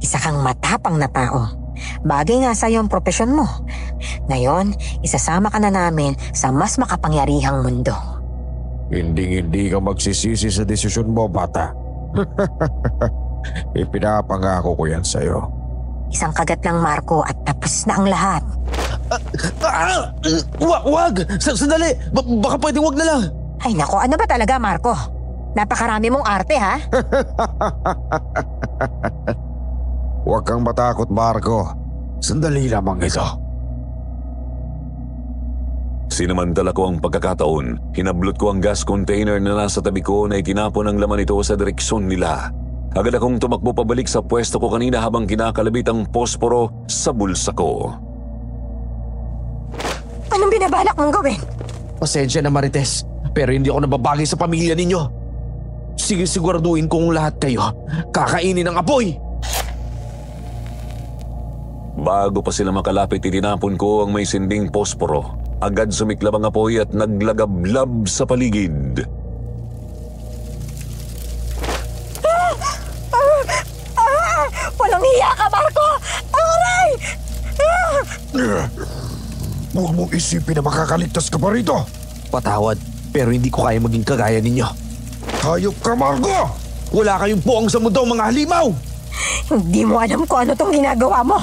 Isa kang matapang na tao. Bagay nga sa'yo ang propesyon mo. Ngayon, isasama ka na namin sa mas makapangyarihang mundo. Hindi ka magsisisi sa desisyon mo, bata. Ipinapangako ko yan sa'yo. Isang kagat lang, Marco, at tapos na ang lahat. Wag! Sandali! Baka pwedeng wag na lang! Ay nako, ano ba talaga, Marco? Napakarami mong arte, ha? Huwag kang matakot, Marco. Sandali lamang ito. Sinamantala ko ang pagkakataon, hinablot ko ang gas container na nasa tabi ko na itinapon ang laman nito sa direksyon nila. Agad akong tumakbo pabalik sa pwesto ko kanina habang kinakalabit ang posporo sa bulsa ko. Anong binabalak mong gawin? Pasensya na, Marites, pero hindi ako nababagay sa pamilya ninyo. Sige, siguraduhin kong lahat kayo kakainin ng apoy. Bago pa sila makalapit, itinapon ko ang may sinding posporo. Agad sumiklab ang apoy at naglagablab sa paligid. Walang hiya ka, Marco! Aray! Huwag mong isipin na makakaligtas ka pa rito. Patawad, pero hindi ko kaya maging kagaya ninyo. Hayop ka, Marco! Wala kayong puong sa mundo, mga halimaw! Hindi mo alam kung ano tong ginagawa mo.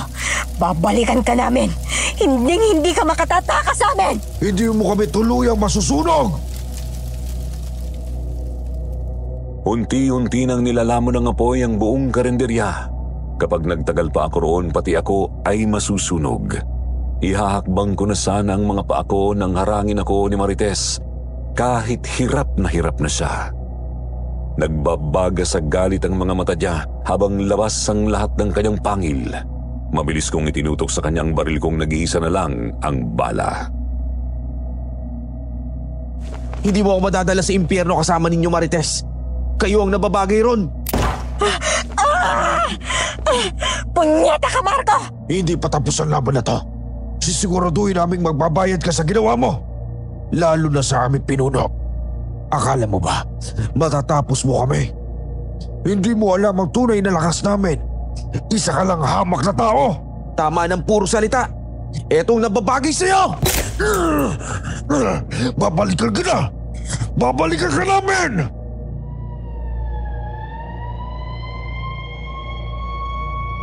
Babalikan ka namin. Hindi ka makatataka sa amin. Hindi mo kami tuluyang masusunog! Unti-unti nang nilalamon ng apoy ang buong karinderya. Kapag nagtagal pa ako roon, pati ako ay masusunog. Ihahakbang ko na sana ang mga paa ko nang harangin ako ni Marites. Kahit hirap na siya. Nagbabaga sa galit ang mga mata niya habang labas ang lahat ng kanyang pangil. Mabilis kong itinutok sa kanyang baril kong nag-iisa na lang ang bala. Hindi mo ako madadala sa impyerno kasama ninyo, Marites. Kayo ang nababagay ron. Punyeta ka, Marco! Hindi pa tapos ang laban na to. Sisiguraduhin naming magbabayad ka sa ginawa mo. Lalo na sa aming pinuno. Akala mo ba, matatapos mo kami? Hindi mo alam ang tunay na lakas namin. Isa ka lang hamak na tao. Tama ng puro salita. Etong nababagay sa'yo! Babalikan ka na! Babalikan ka namin!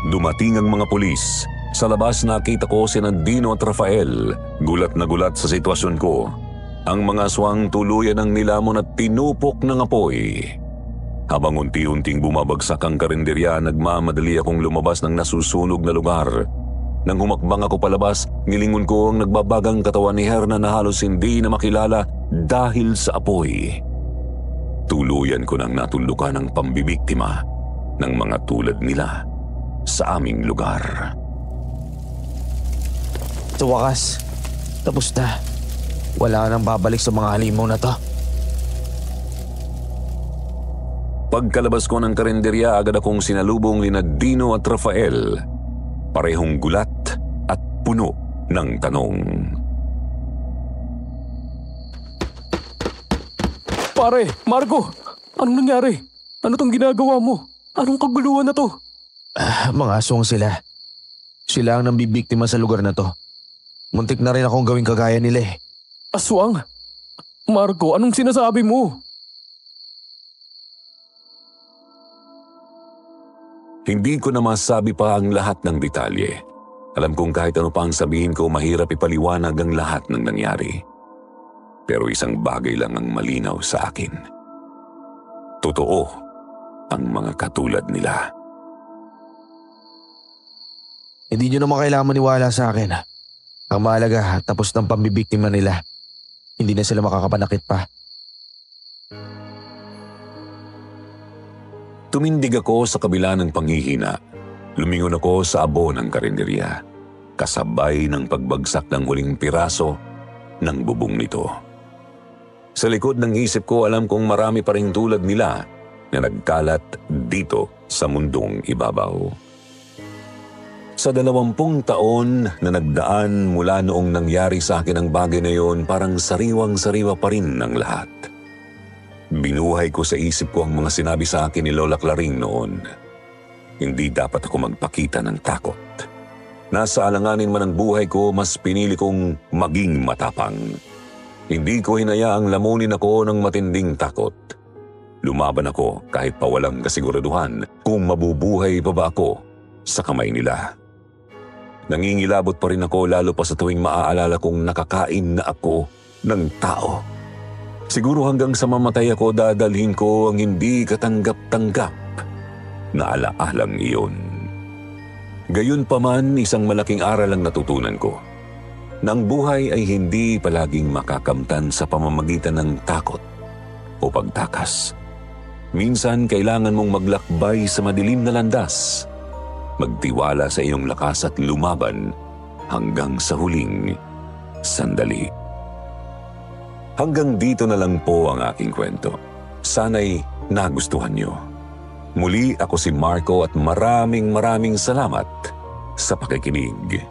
Dumating ang mga pulis. Sa labas nakita ko si Dino at Rafael. Gulat na gulat sa sitwasyon ko. Ang mga aswang tuluyan ang nilamon at tinupok ng apoy. Habang unti-unting bumabagsak ang karinderya, nagmamadali akong lumabas ng nasusunog na lugar. Nang humakbang ako palabas, nilingon ko ang nagbabagang katawan ni Hernan na halos hindi na makilala dahil sa apoy. Tuluyan ko nang natulukan ang pambibiktima ng mga tulad nila. sa aming lugar. Sa wakas, tapos na. Wala nang babalik sa mga halimaw na to. Pagkalabas ko ng karinderya, agad akong sinalubong ni Dino at Rafael. Parehong gulat at puno ng tanong. Pare, Marco, anong nangyari? Ano tong ginagawa mo? Anong kaguluhan na to? Mga aswang sila. Sila ang nambibiktima sa lugar na to. Muntik na rin akong gawing kagaya nila eh. Aswang? Marco, anong sinasabi mo? Hindi ko na masabi pa ang lahat ng detalye. Alam kong kahit ano pa ang sabihin ko, mahirap ipaliwanag ang lahat ng nangyari. Pero isang bagay lang ang malinaw sa akin. Totoo ang mga katulad nila. Hindi nyo naman kailangan maniwala sa akin. Ang mahalaga, tapos ng pambibiktima nila. Hindi na sila makakapanakit pa. Tumindig ako sa kabila ng panghihina. Lumingon ako sa abo ng karinderya, kasabay ng pagbagsak ng huling piraso ng bubong nito. Sa likod ng isip ko, alam kong marami pa ring tulad nila na nagkalat dito sa mundong ibabaw. Sa 20 taon na nagdaan mula noong nangyari sa akin ang bagay na yon, parang sariwang-sariwa pa rin ang lahat. Binuhay ko sa isip ko ang mga sinabi sa akin ni Lola Claring noon. Hindi dapat ako magpakita ng takot. Nasa alanganin man ang buhay ko, mas pinili kong maging matapang. Hindi ko hinayaang lamunin ako ng matinding takot. Lumaban ako kahit pa walang kasiguraduhan kung mabubuhay pa ba ako sa kamay nila. Nangingilabot pa rin ako lalo pa sa tuwing maaalala kong nakakain na ako ng tao. Siguro hanggang sa mamatay ako, dadalhin ko ang hindi katanggap-tanggap na alaalang iyon. Gayunpaman, isang malaking aral ang natutunan ko. Na ang buhay ay hindi palaging makakamtan sa pamamagitan ng takot o pagtakas. Minsan, kailangan mong maglakbay sa madilim na landas, magtiwala sa iyong lakas at lumaban hanggang sa huling sandali. Hanggang dito na lang po ang aking kwento. Sana'y nagustuhan niyo. Muli ako si Marco at maraming salamat sa pakikinig.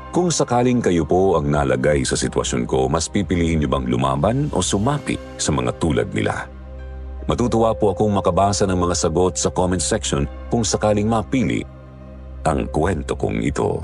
Kung sakaling kayo po ang nalagay sa sitwasyon ko, mas pipiliin niyo bang lumaban o sumapi sa mga tulad nila? Matutuwa po akong makabasa ng mga sagot sa comment section kung sakaling mapili ang kwento kong ito.